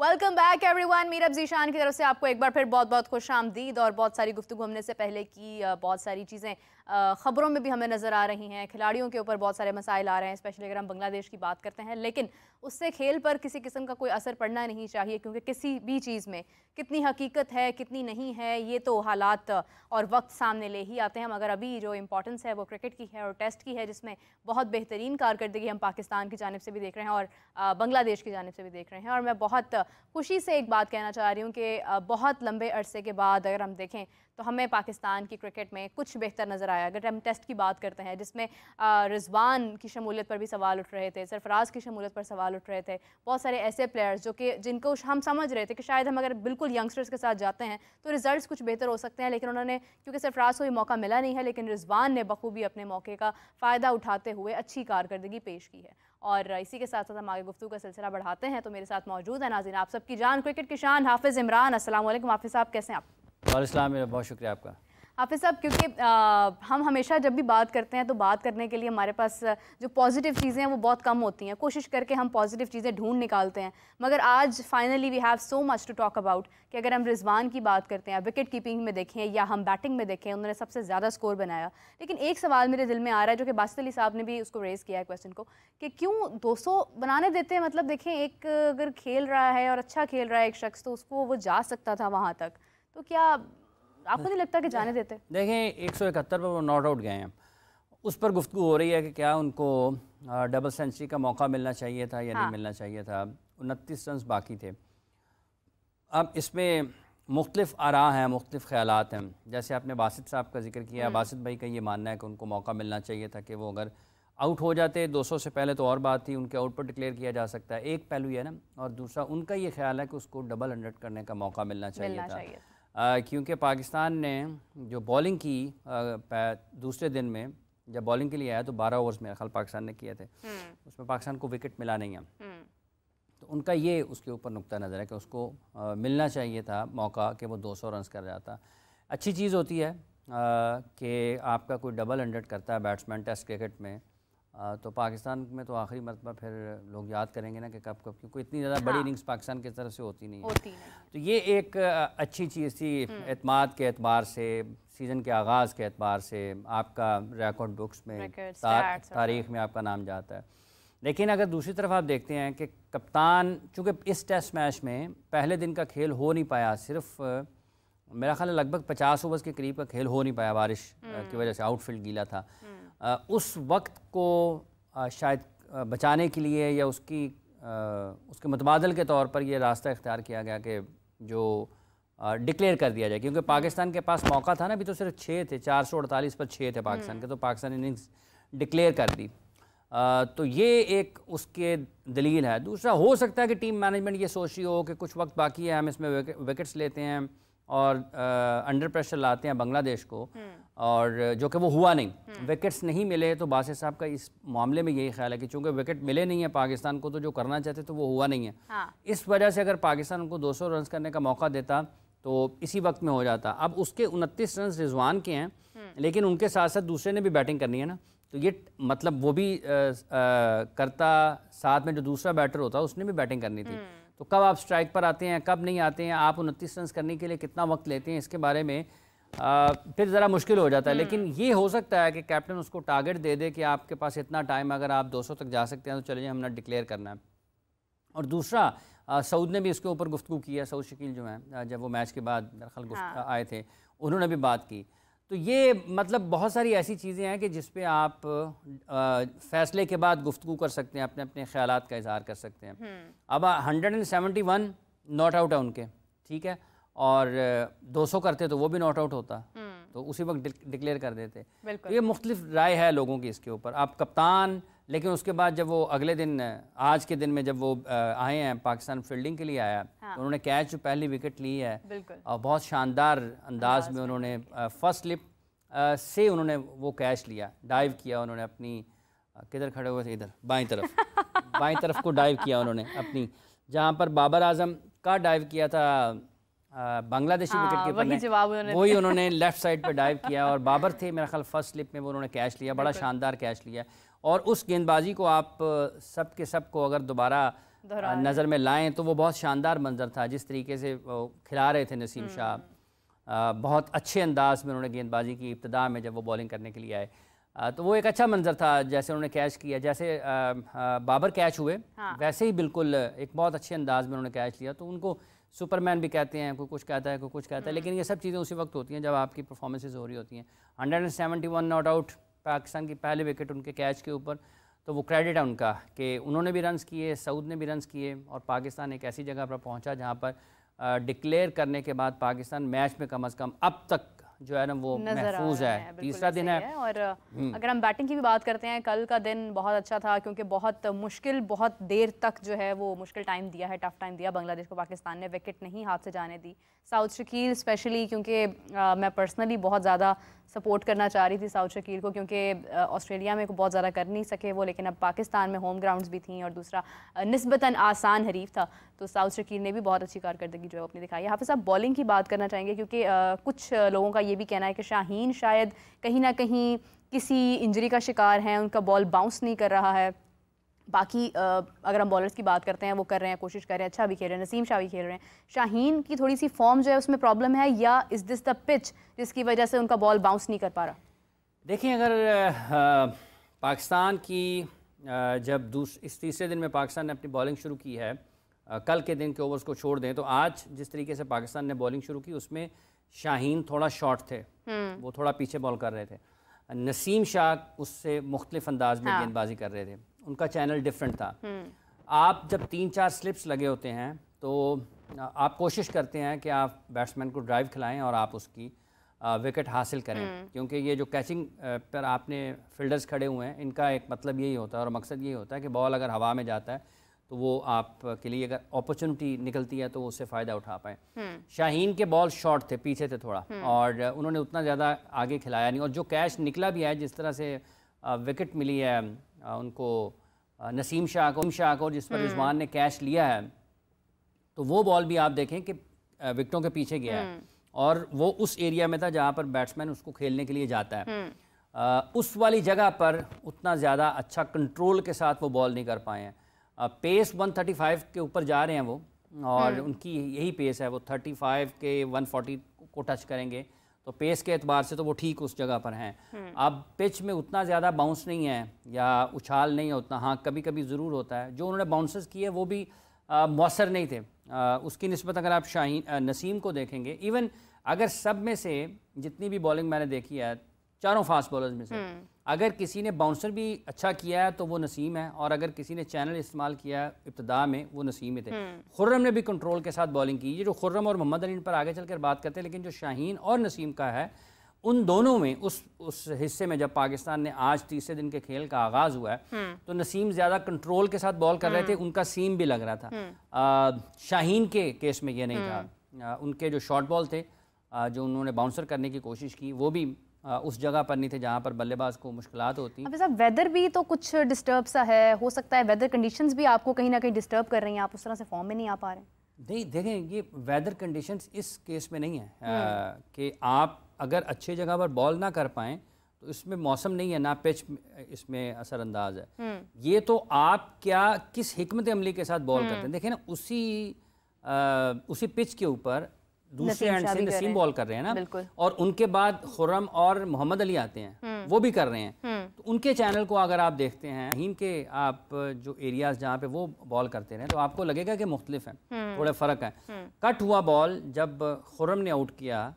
Welcome back everyone. Meera Zeeshan की तरफ से आपको एक बार फिर बहुत बहुत खुशामदीद। और बहुत सारी गुफ्तगू हमने से पहले की, बहुत सारी चीज़ें ख़बरों में भी हमें नज़र आ रही हैं। खिलाड़ियों के ऊपर बहुत सारे मसाइल आ रहे हैं, स्पेशली अगर हम बांग्लादेश की बात करते हैं। लेकिन उससे खेल पर किसी किस्म का कोई असर पड़ना नहीं चाहिए, क्योंकि किसी भी चीज़ में कितनी हकीकत है कितनी नहीं है ये तो हालात और वक्त सामने ले ही आते हैं। मगर अभी जो इम्पोर्टेंस है वो क्रिकेट की है और टेस्ट की है, जिसमें बहुत बेहतरीन कारकर्दगी हम पाकिस्तान की जानिब से भी देख रहे हैं और बांग्लादेश की जानिब से भी देख रहे हैं। और मैं बहुत खुशी से एक बात कहना चाह रही हूँ कि बहुत लंबे अरसे के बाद अगर हम देखें तो हमें पाकिस्तान की क्रिकेट में कुछ बेहतर नज़र आया। अगर हम टेस्ट की बात करते हैं, जिसमें रिजवान की शमूलियत पर भी सवाल उठ रहे थे, सरफराज की शमूलियत पर सवाल उठ रहे थे, बहुत सारे ऐसे प्लेयर्स जो कि जिनको हम समझ रहे थे कि शायद हम अगर बिल्कुल यंगस्टर्स के साथ जाते हैं तो रिजल्ट्स कुछ बेहतर हो सकते हैं। लेकिन उन्होंने, क्योंकि सरफराज को भी मौका मिला नहीं है, लेकिन रिजवान ने बखूबी अपने मौके का फ़ायदा उठाते हुए अच्छी कारकर्दगी पेश की है। और इसी के साथ साथ हम आगे गुफ्तगू का सिलसिला बढ़ाते हैं। तो मेरे साथ मौजूद है नाज़रीन आप सबकी जान, क्रिकेट की शान हाफिज़ इमरान। अस्सलाम वालेकुम हाफिज़ साहब, कैसे हैं आप? वालेकुम, मेरा बहुत शुक्रिया आपका। हाफिज़ साहब, क्योंकि हम हमेशा जब भी बात करते हैं तो बात करने के लिए हमारे पास जो पॉजिटिव चीज़ें हैं वो बहुत कम होती हैं। कोशिश करके हम पॉजिटिव चीज़ें ढूंढ निकालते हैं, मगर आज finally we have so much to talk about कि अगर हम रिजवान की बात करते हैं, विकेट कीपिंग में देखें या हम बैटिंग में देखें, उन्होंने सबसे ज़्यादा स्कोर बनाया। लेकिन एक सवाल मेरे दिल में आ रहा है, जो कि बासित अली साहब ने भी उसको रेज़ किया है क्वेश्चन को, कि क्यों 200 बनाने देते हैं? मतलब देखें, एक अगर खेल रहा है और अच्छा खेल रहा है एक शख्स, तो उसको वो जा सकता था वहाँ तक, तो क्या आपको नहीं लगता कि जाने देते? देखें, 171 पर वो नॉट आउट गए हैं, उस पर गुफ्तगू हो रही है कि क्या उनको डबल सेंचुरी का मौका मिलना चाहिए था या नहीं मिलना चाहिए था। 29 रन बाकी थे। अब इसमें मुख्तलिफ आरा हैं, मुख्तलिफ ख्यालात हैं। जैसे आपने बासित साहब का जिक्र किया, बासित भाई का ये मानना है कि उनको मौका मिलना चाहिए था, कि वो अगर आउट हो जाते 200 से पहले तो और बात थी, उनके आउट पर डिक्लेयर किया जा सकता है। एक पहलू है ना, और दूसरा उनका ये ख्याल है कि उसको डबल 100 करने का मौका मिलना चाहिए था। क्योंकि पाकिस्तान ने जो बॉलिंग की दूसरे दिन में जब बॉलिंग के लिए आया तो 12 ओवर्स मेरे ख्याल पाकिस्तान ने किए थे, उसमें पाकिस्तान को विकेट मिला नहीं है। तो उनका ये उसके ऊपर नुक्ता नज़र है कि उसको मिलना चाहिए था मौका कि वो 200 रन कर जाता। अच्छी चीज़ होती है कि आपका कोई डबल 100 करता है बैट्समैन टेस्ट क्रिकेट में, तो पाकिस्तान में तो आखिरी मरतबा फिर लोग याद करेंगे ना कि कब कब, क्योंकि इतनी ज़्यादा बड़ी इनिंग्स पाकिस्तान की तरफ से होती नहीं है। तो ये एक अच्छी चीज़ थी एतमाद के एतबार से, सीज़न के आगाज़ के एतबार से, आपका रिकॉर्ड बुक्स में तारीख़ में आपका नाम जाता है। लेकिन अगर दूसरी तरफ आप देखते हैं कि कप्तान, चूँकि इस टेस्ट मैच में पहले दिन का खेल हो नहीं पाया, सिर्फ मेरा ख्याल है लगभग 50 ओवर्स के करीब का खेल हो नहीं पाया, बारिश की वजह से आउटफील्ड गीला था। उस वक्त को शायद बचाने के लिए या उसके मुतबादल के तौर पर यह रास्ता इख्तियार किया गया कि जो डिक्लेयर कर दिया जाए, क्योंकि पाकिस्तान के पास मौका था ना, अभी तो सिर्फ 6 थे, 448 पर 6 थे पाकिस्तान के, तो पाकिस्तान इनिंग्स डिक्लेयर कर दी। तो ये एक उसके दलील है। दूसरा, हो सकता है कि टीम मैनेजमेंट ये सोच रही हो कि कुछ वक्त बाकी है, हम इसमें विकेट्स लेते हैं और अंडर प्रेशर लाते हैं बांग्लादेश को, और जो कि वो हुआ नहीं, विकेट्स नहीं मिले। तो बासित साहब का इस मामले में यही ख्याल है कि चूँकि विकेट मिले नहीं है पाकिस्तान को, तो जो करना चाहते तो वो हुआ नहीं है। इस वजह से अगर पाकिस्तान उनको 200 रन करने का मौका देता तो इसी वक्त में हो जाता। अब उसके 29 रन रिजवान के हैं, लेकिन उनके साथ साथ दूसरे ने भी बैटिंग करनी है ना, तो ये मतलब वो भी करता, साथ में जो दूसरा बैटर होता उसने भी बैटिंग करनी थी। तो कब आप स्ट्राइक पर आते हैं, कब नहीं आते हैं, आप 29 रन करने के लिए कितना वक्त लेते हैं, इसके बारे में फिर ज़रा मुश्किल हो जाता है। लेकिन ये हो सकता है कि कैप्टन उसको टारगेट दे दे कि आपके पास इतना टाइम, अगर आप 200 तक जा सकते हैं तो चलिए हमने डिक्लेयर करना है। और दूसरा, सऊद ने भी इसके ऊपर गुफ्तगू की है, सऊद शकील जो हैं, जब वो मैच के बाद मेरे ख्याल आए थे, उन्होंने भी बात की। तो ये मतलब बहुत सारी ऐसी चीज़ें हैं कि जिस पे आप फ़ैसले के बाद गुफ्तगू कर सकते हैं, अपने अपने ख़यालात का इज़हार कर सकते हैं। अब 171 नॉट आउट है उनके, ठीक है, और 200 करते तो वो भी नॉट आउट होता, तो उसी वक्त डिक्लेयर कर देते। तो ये मुख्तलिफ राय है लोगों की इसके ऊपर। अब कप्तान, लेकिन उसके बाद जब वो अगले दिन, आज के दिन में जब वो आए हैं, पाकिस्तान फील्डिंग के लिए आया, तो उन्होंने कैच जो पहली विकेट ली है और बहुत शानदार अंदाज में उन्होंने फर्स्ट स्लिप से उन्होंने वो कैच लिया, डाइव किया उन्होंने अपनी, किधर खड़े हुए थे, इधर बाईं तरफ को डाइव किया उन्होंने अपनी, जहाँ पर बाबर आजम का डाइव किया था बांग्लादेशी विकेट कीपर, वही उन्होंने लेफ्ट साइड पे डाइव किया, और बाबर थे मेरा ख्याल फर्स्ट स्लिप में, वो उन्होंने कैच लिया, बड़ा शानदार कैच लिया। और उस गेंदबाजी को आप सब के सब को अगर दोबारा नज़र में लाएं तो वो बहुत शानदार मंजर था। जिस तरीके से खिला रहे थे नसीम शाह, बहुत अच्छे अंदाज में उन्होंने गेंदबाजी की इब्तिदा में जब वो बॉलिंग करने के लिए आए, तो वो एक अच्छा मंजर था। जैसे उन्होंने कैच किया, जैसे बाबर कैच हुए, वैसे ही बिल्कुल एक बहुत अच्छे अंदाज में उन्होंने कैच लिया। तो उनको सुपरमैन भी कहते हैं, कोई कुछ कहता है, कोई कुछ कहता है, लेकिन ये सब चीज़ें उसी वक्त होती हैं जब आपकी परफॉर्मेंसेज हो रही होती हैं। 171 नॉट आउट, पाकिस्तान की पहले विकेट उनके कैच के ऊपर, तो वो क्रेडिट है उनका कि उन्होंने भी रन्स किए, सऊद ने भी रन्स किए, और पाकिस्तान एक ऐसी जगह पर पहुंचा जहां पर डिक्लेयर करने के बाद पाकिस्तान मैच में कम अज़ कम अब तक जो है ना वो महफूज है। तीसरा दिन है। और अगर हम बैटिंग की भी बात करते हैं, कल का दिन बहुत अच्छा था क्योंकि बहुत मुश्किल, बहुत देर तक जो है वो मुश्किल टाइम दिया है, टफ टाइम दिया बांग्लादेश को पाकिस्तान ने, विकेट नहीं हाथ से जाने दी। साउथ शकील स्पेशली, क्योंकि मैं पर्सनली बहुत ज़्यादा सपोर्ट करना चाह रही थी साउथ शकील को, क्योंकि ऑस्ट्रेलिया में बहुत ज़्यादा कर नहीं सके वो, लेकिन अब पाकिस्तान में होम ग्राउंड्स भी थी और दूसरा निस्बतन आसान हरीफ था, तो साउथ शकील ने भी बहुत अच्छी कारकर्दगी जो है अपनी दिखाई है। हाफिज़ साहब, बॉलिंग की बात करना चाहेंगे क्योंकि कुछ लोगों का ये भी कहना है कि शाहीन शायद कहीं ना कहीं किसी इंजरी का शिकार हैं, उनका बॉल बाउंस नहीं कर रहा है। बाकी अगर हम बॉलर्स की बात करते हैं, वो कर रहे हैं, कोशिश कर रहे हैं, अच्छा भी खेल रहे हैं, नसीम शाह भी खेल रहे हैं। शाहीन की थोड़ी सी फॉर्म जो है उसमें प्रॉब्लम है, या इज़ दिस द पिच जिसकी वजह से उनका बॉल बाउंस नहीं कर पा रहा? देखिए, अगर पाकिस्तान की जब इस तीसरे दिन में पाकिस्तान ने अपनी बॉलिंग शुरू की है, कल के दिन के ओवर्स को छोड़ दें तो आज जिस तरीके से पाकिस्तान ने बॉलिंग शुरू की उसमें शाहीन थोड़ा शॉर्ट थे, वो थोड़ा पीछे बॉल कर रहे थे। नसीम शाह उससे मुख्तलिफ अंदाज में गेंदबाजी कर रहे थे, उनका चैनल डिफरेंट था। आप जब 3-4 स्लिप्स लगे होते हैं तो आप कोशिश करते हैं कि आप बैट्समैन को ड्राइव खिलाएं और आप उसकी विकेट हासिल करें, क्योंकि ये जो कैचिंग पर आपने फील्डर्स खड़े हुए हैं, इनका एक मतलब यही होता है और मकसद यही होता है कि बॉल अगर हवा में जाता है तो वो आपके लिए अगर अपॉर्चुनिटी निकलती है तो वो उससे फ़ायदा उठा पाएँ। शाहीन के बॉल शॉर्ट थे, पीछे थे थोड़ा, और उन्होंने उतना ज़्यादा आगे खिलाया नहीं, और जो कैच निकला भी है, जिस तरह से विकेट मिली है उनको नसीम शाह को जिस पर रिजवान ने कैच लिया है, तो वो बॉल भी आप देखें कि विकेटों के पीछे गया है, और वो उस एरिया में था जहाँ पर बैट्समैन उसको खेलने के लिए जाता है। उस वाली जगह पर उतना ज़्यादा अच्छा कंट्रोल के साथ वो बॉल नहीं कर पाए हैं। पेस 135 के ऊपर जा रहे हैं वो, और उनकी यही पेस है, वो 35 के 140 को टच करेंगे, तो पेस के एतबार से तो वो ठीक उस जगह पर हैं। अब पिच में उतना ज़्यादा बाउंस नहीं है या उछाल नहीं है उतना, हाँ कभी कभी ज़रूर होता है। जो उन्होंने बाउंसेस किए वो भी मौसर नहीं थे। उसकी निस्बत अगर आप नसीम को देखेंगे, इवन अगर सब में से जितनी भी बॉलिंग मैंने देखी है, चारों फास्ट बॉलर्स में से अगर किसी ने बाउंसर भी अच्छा किया है तो वो नसीम है, और अगर किसी ने चैनल इस्तेमाल किया इब्तिदा में वो नसीम ही थे। खुर्रम ने भी कंट्रोल के साथ बॉलिंग की। ये जो खुर्रम और मोहम्मद अली पर आगे चलकर बात करते हैं, लेकिन जो शाहीन और नसीम का है, उन दोनों में उस हिस्से में जब पाकिस्तान ने आज तीसरे दिन के खेल का आगाज़ हुआ है तो नसीम ज़्यादा कंट्रोल के साथ बॉल कर रहे थे, उनका सीम भी लग रहा था। शाहीन के केस में ये नहीं था। उनके जो शॉर्ट बॉल थे, जो उन्होंने बाउंसर करने की कोशिश की, वो भी उस जगह पर नहीं थे जहाँ पर बल्लेबाज को मुश्किलात होती। अब साहब, वेदर भी तो कुछ डिस्टर्ब सा है, हो सकता है वेदर कंडीशंस भी आपको कहीं ना कहीं डिस्टर्ब कर रही हैं, आप उस तरह से फॉर्म में नहीं आ पा रहे? नहीं, देखें, ये वेदर कंडीशंस इस केस में नहीं है कि आप अगर अच्छी जगह पर बॉल ना कर पाएँ तो इसमें मौसम नहीं है, ना पिच इसमें असरअंदाज है। ये तो आप किस हिकमत अमली के साथ बॉल करते हैं। देखें ना, उसी पिच के ऊपर दूसरे एंड से नसीम बॉल कर रहे हैं ना, और उनके बाद खुर्रम और मोहम्मद अली आते हैं, वो भी कर रहे हैं। तो उनके चैनल को अगर आप देखते हैं, इनके आप जो एरियाज जहाँ पे वो बॉल करते हैं, तो आपको लगेगा कि मुख्तलिफ हैं, थोड़े फ़र्क है। कट हुआ बॉल जब खुर्रम ने आउट किया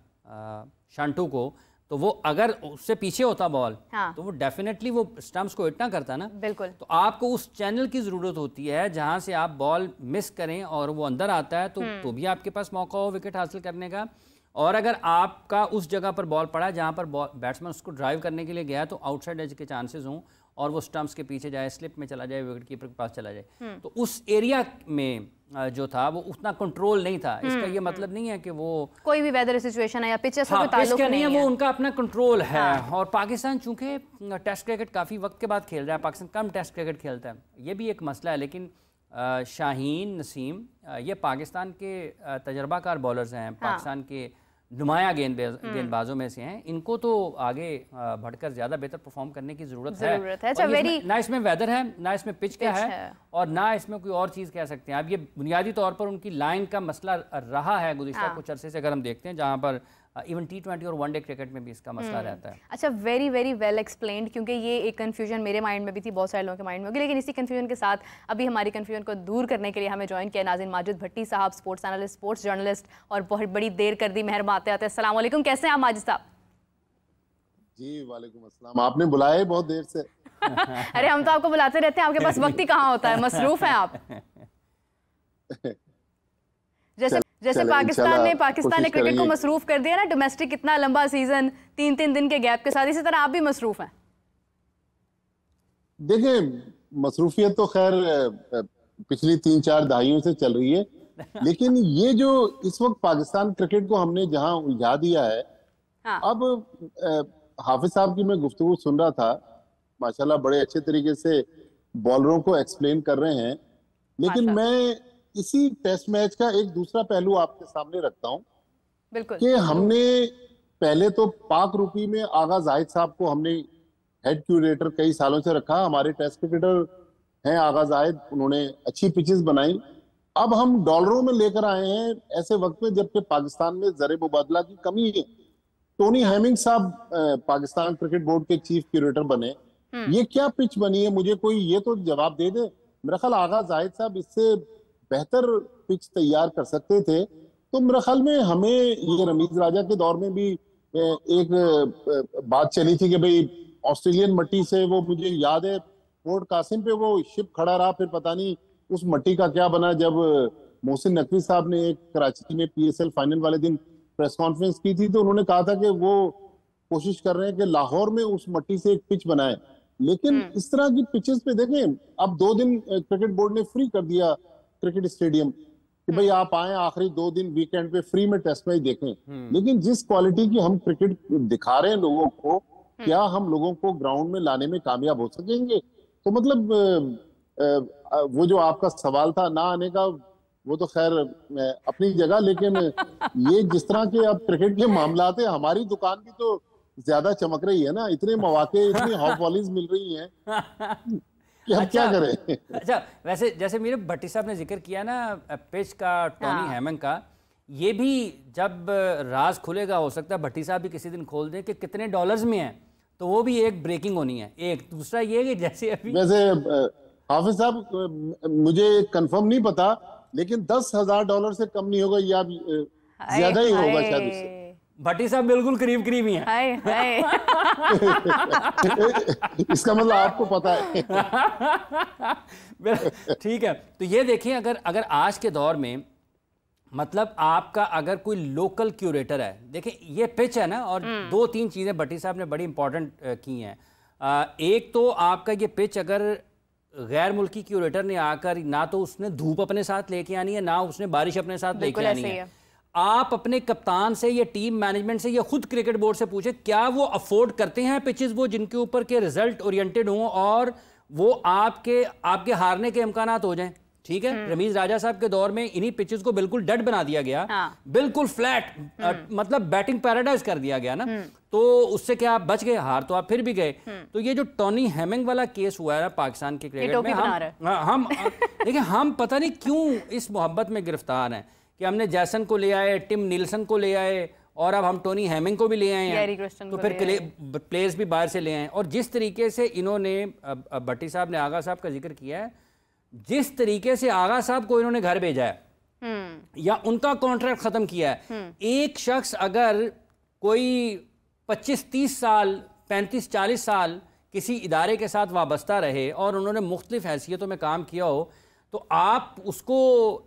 शांटू को, तो वो अगर उससे पीछे होता बॉल, तो वो डेफिनेटली वो स्टंप्स को हिट ना करता ना। बिल्कुल। तो आपको उस चैनल की ज़रूरत होती है जहां से आप बॉल मिस करें और वो अंदर आता है, तो भी आपके पास मौका हो विकेट हासिल करने का। और अगर आपका उस जगह पर बॉल पड़ा जहां पर बैट्समैन उसको ड्राइव करने के लिए गया, तो आउटसाइड एज के चांसेस हों और वो स्टंप्स के पीछे जाए, स्लिप में चला जाए, विकेट कीपर के पास चला जाए। तो उस एरिया में जो था वो उतना कंट्रोल नहीं था। इसका ये मतलब नहीं है कि वो कोई भी वेदर सिचुएशन है या पिच से कोई ताल्लुक नहीं है, वो उनका अपना कंट्रोल है। और पाकिस्तान चूंकि टेस्ट क्रिकेट काफ़ी वक्त के बाद खेल रहा है, पाकिस्तान कम टेस्ट क्रिकेट खेलता है, ये भी एक मसला है। लेकिन शाहीन, नसीम, ये पाकिस्तान के तजर्बाकार बॉलर्स हैं, पाकिस्तान के नुमाया गेंदबाजों में से हैं। इनको तो आगे बढ़कर ज़्यादा बेहतर परफॉर्म करने की ज़रूरत है। अच्छा, ना इसमें वेदर है, ना इसमें पिच क्या है, और ना इसमें कोई और चीज़ कह सकते हैं आप। ये बुनियादी तौर पर उनकी लाइन का मसला रहा है गुज़िश्ता कुछ अरसे से, अगर हम देखते हैं, जहाँ पर इवन T20 और वनडे क्रिकेट में भी इसका मसला रहता है। अच्छा, वेरी वेरी वेल एक्सप्लेन्ड, क्योंकि ये एक कन्फ्यूजन मेरे माइंड में भी थी, बहुत सारे लोगों के माइंड में होगी, लेकिन इसी कन्फ्यूजन के साथ अभी हमारी कन्फ्यूजन को दूर करने के लिए हमें ज्वाइन किया नाज़िन माजिद भट्टी साहब, स्पोर्ट्स एनालिस्ट, स्पोर्ट्स जर्नलिस्ट, और बहुत बड़ी देर कर दी मेहरबान आते आते। अस्सलाम वालेकुम, कैसे हैं आप माजिद साहब? जी वालेकुम अस्सलाम, आपने बुलाया है बहुत देर से। अरे हम तो आपको बुलाते रहते हैं, आपके पास वक्त ही कहाँ होता है, मसरूफ हैं आप। जैसे पाकिस्तान ने क्रिकेट को मसरूफ कर दिया ना, डोमेस्टिक इतना लंबा सीजन 3-3 दिन के गैप के साथ, इसी तरह आप भी मसरूफ हैं। देखिए, मसरूफियत तो खैर पिछली 3-4 दहाइयों से चल रही है, लेकिन ये जो इस वक्त पाकिस्तान क्रिकेट को हमने जहां उलझा दिया है, हाँ। अब हाफिज साहब की मैं गुफ्तगू सुन रहा था, माशाल्लाह बड़े अच्छे तरीके से बॉलरों को एक्सप्लेन कर रहे हैं, लेकिन मैं इसी टेस्ट मैच का एक दूसरा पहलू आपके सामने रखता हूं। बिल्कुल कि हमने पहले तो पाक रूपी में आगा जाहिद साहब को हमने हेड क्यूरेटर कई सालों से रखा। हमारे टेस्ट क्रिकेटर हैं आगा जाहिद, उन्होंने अच्छी पिचेस बनाई। अब हम डॉलरों में लेकर आए हैं ऐसे वक्त में जबकि पाकिस्तान में जर मुबादला की कमी है। टोनी हेमिंग साहब पाकिस्तान क्रिकेट बोर्ड के चीफ क्यूरेटर बने, ये क्या पिच बनी है, मुझे कोई ये तो जवाब दे दे। मेरा ख्याल आगा जाहिद साहब इससे बेहतर पिच तैयार कर सकते थे। तो मेरे ख्याल में हमें ये रमीज राजा के दौर में भी एक बात चली थी कि भाई ऑस्ट्रेलियन मट्टी से, वो मुझे याद है पोर्ट कासिम पे वो शिप खड़ा रहा, फिर पता नहीं उस मट्टी का क्या बना। जब मोहसिन नकवी साहब ने एक कराची में PSL फाइनल वाले दिन प्रेस कॉन्फ्रेंस की थी, तो उन्होंने कहा था कि वो कोशिश कर रहे हैं कि लाहौर में उस मट्टी से एक पिच बनाए। लेकिन इस तरह की पिचेस पे देखें, अब 2 दिन क्रिकेट बोर्ड ने फ्री कर दिया क्रिकेट स्टेडियम कि भाई आप आए, आखिरी 2 दिन वीकेंड पे फ्री में टेस्ट मैच देखें। लेकिन जिस क्वालिटी की हम क्रिकेट दिखा रहे हैं लोगों को, क्या हम लोगों को ग्राउंड में लाने में कामयाब हो सकेंगे? तो मतलब वो जो आपका सवाल था ना आने का, वो तो खैर अपनी जगह, लेकिन ये जिस तरह के अब क्रिकेट के मामलात है, हमारी दुकान भी तो ज्यादा चमक रही है ना, इतने मौके, इतनी हॉट वॉलीज मिल रही हैं कि हम क्या करें। अच्छा, वैसे जैसे मेरे भट्टी साहब ने जिक्र किया ना पिच का, टोनी हेमिंग का, ये भी जब राज खुलेगा, हो सकता है भट्टी साहब भी किसी दिन खोल दें कि कितने डॉलर्स में है, तो वो भी एक ब्रेकिंग होनी है। एक दूसरा ये कि जैसे अभी वैसे हाफिज साहब मुझे कंफर्म नहीं पता, लेकिन $10,000 से कम नहीं होगा, या ज्यादा ही होगा शायद उससे। भट्टी साहब बिल्कुल करीब करीब ही हैं। हाय हाय। इसका मतलब आपको पता है। ठीक है, तो ये देखिए, अगर आज के दौर में मतलब आपका अगर कोई लोकल क्यूरेटर है, देखिए ये पिच है ना, और 2-3 चीज़ें भट्टी साहब ने बड़ी इंपॉर्टेंट की हैं। एक तो आपका ये पिच अगर गैर मुल्की क्यूरेटर ने आकर, ना तो उसने धूप अपने साथ लेके आनी है, ना उसने बारिश अपने साथ लेके आनी है। आप अपने कप्तान से या टीम मैनेजमेंट से या खुद क्रिकेट बोर्ड से पूछे, क्या वो अफोर्ड करते हैं पिचेस वो जिनके ऊपर के रिजल्ट ओरिएंटेड हों और वो आपके हारने के इम्कानात हो जाएं। ठीक है, रमीज राजा साहब के दौर में इन्हीं पिचेस को बिल्कुल डेड बना दिया गया। हाँ। बिल्कुल फ्लैट, मतलब बैटिंग पैराडाइज कर दिया गया ना, तो उससे क्या आप बच गए, हार तो आप फिर भी गए। तो ये जो टोनी हेमिंग वाला केस हुआ है ना पाकिस्तान के क्रिकेट में, हम देखिए, हम पता नहीं क्यों इस मोहब्बत में गिरफ्तार हैं कि हमने जैसन को ले आए, टिम नीलसन को ले आए, और अब हम टोनी हेमिंग को भी ले आए हैं, तो फिर प्लेयर्स भी बाहर से ले आए। और जिस तरीके से इन्होंने, भट्टी साहब ने आगा साहब का जिक्र किया है, जिस तरीके से आगा साहब को इन्होंने घर भेजा है या उनका कॉन्ट्रैक्ट खत्म किया है, एक शख्स अगर कोई 25-30 साल, 35-40 साल किसी इदारे के साथ वाबस्ता रहे और उन्होंने मुख्तलिफ हैसियतों में काम किया हो, तो आप उसको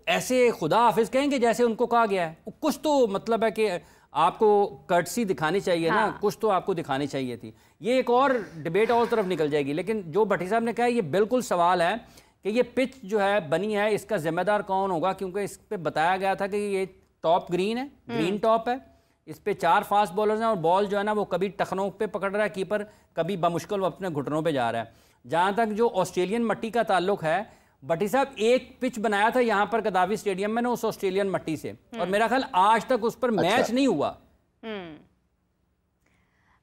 ऐसे खुदा हाफिज कहेंगे जैसे उनको कहा गया है? कुछ तो मतलब है कि आपको कर्टसी दिखानी चाहिए। हाँ। ना, कुछ तो आपको दिखानी चाहिए थी। ये एक और डिबेट और तरफ निकल जाएगी, लेकिन जो भट्टी साहब ने कहा, ये बिल्कुल सवाल है कि ये पिच जो है बनी है, इसका जिम्मेदार कौन होगा, क्योंकि इस पे बताया गया था कि ये टॉप ग्रीन है, ग्रीन टॉप है, इस पे 4 फास्ट बॉलर्स हैं और बॉल जो है ना वो कभी टखनों पे पकड़ रहा है कीपर, कभी बमुश्किल वो अपने घुटनों पे जा रहा है। जहाँ तक जो ऑस्ट्रेलियन मट्टी का ताल्लुक है, भट्टी साहब एक पिच बनाया था यहाँ पर गद्दाफी स्टेडियम में ना, उस ऑस्ट्रेलियन मट्टी से, और मेरा ख्याल आज तक उस पर मैच नहीं हुआ।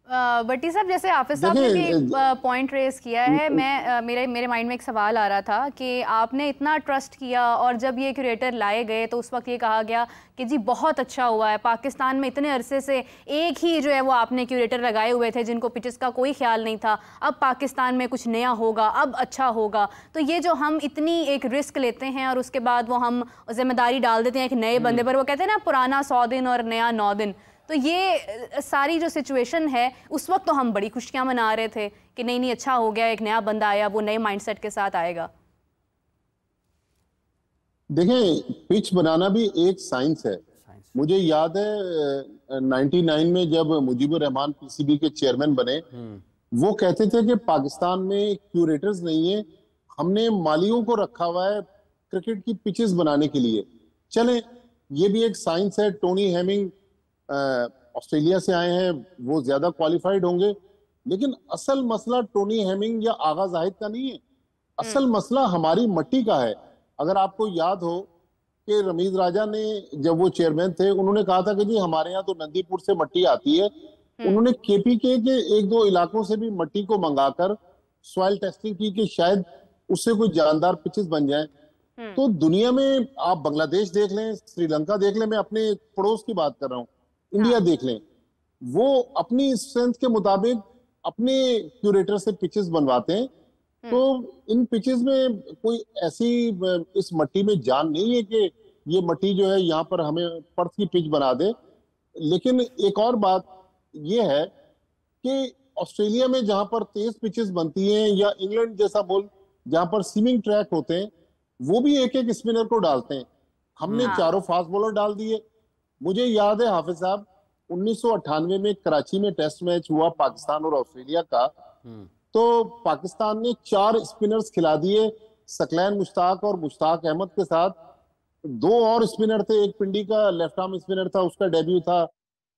भट्टी साहब, जैसे हाफिज साहब ने भी एक पॉइंट रेस किया है, मैं मेरे माइंड में एक सवाल आ रहा था कि आपने इतना ट्रस्ट किया और जब ये क्यूरेटर लाए गए तो उस वक्त ये कहा गया कि जी बहुत अच्छा हुआ है, पाकिस्तान में इतने अरसे से एक ही जो है वो आपने क्यूरेटर लगाए हुए थे जिनको पिचेस का कोई ख्याल नहीं था, अब पाकिस्तान में कुछ नया होगा, अब अच्छा होगा। तो ये जो हम इतनी एक रिस्क लेते हैं और उसके बाद वो हम जिम्मेदारी डाल देते हैं एक नए बंदे पर, वो कहते हैं ना पुराना 100 दिन और नया 9 दिन, तो ये सारी जो सिचुएशन है उस वक्त तो हम बड़ी खुशियां मना रहे थे कि नहीं नहीं अच्छा हो गया, एक नया बंदा आया, वो नए माइंडसेट के साथ आएगा। देखें, पिच बनाना भी एक साइंस है। मुझे याद है 99 में जब मुजीबुर रहमान पीसीबी के चेयरमैन बने, वो कहते थे कि पाकिस्तान में क्यूरेटर्स नहीं है, हमने मालियों को रखा हुआ है क्रिकेट की पिचेस बनाने के लिए। चलें, ये भी एक साइंस है। टोनी हेमिंग ऑस्ट्रेलिया से आए हैं, वो ज्यादा क्वालिफाइड होंगे, लेकिन असल मसला टोनी हेमिंग या आगा जाहिद का नहीं है, असल मसला हमारी मट्टी का है। अगर आपको याद हो कि रमीज राजा ने जब वो चेयरमैन थे, उन्होंने कहा था कि जी हमारे यहाँ तो नंदीपुर से मट्टी आती है। उन्होंने केपीके के 1-2 इलाकों से भी मट्टी को मंगाकर सॉइल टेस्टिंग की कि शायद उससे कोई जानदार पिचेस बन जाए। तो दुनिया में आप बांग्लादेश देख लें, श्रीलंका देख लें, मैं अपने पड़ोस की बात कर रहा हूँ, इंडिया देख लें, वो अपनी स्ट्रेंथ के मुताबिक अपने क्यूरेटर से पिचेस बनवाते हैं। तो इन पिचेस में कोई ऐसी इस मट्टी में जान नहीं है कि ये मट्टी जो है यहाँ पर हमें पर्थ की पिच बना दे। लेकिन एक और बात ये है कि ऑस्ट्रेलिया में जहां पर तेज पिचेस बनती हैं, या इंग्लैंड जैसा मुल्क जहां पर सीमिंग ट्रैक होते हैं, वो भी एक एक स्पिनर को डालते हैं। हमने चारों फास्ट बॉलर डाल दिए। मुझे याद है हाफिज साहब, 1998 में कराची में टेस्ट मैच हुआ पाकिस्तान और ऑस्ट्रेलिया का, तो पाकिस्तान ने 4 स्पिनर्स खिला दिए, सकलैन मुश्ताक और मुश्ताक अहमद के साथ। 2 और स्पिनर थे, एक पिंडी का लेफ्ट आर्म स्पिनर था, उसका डेब्यू था,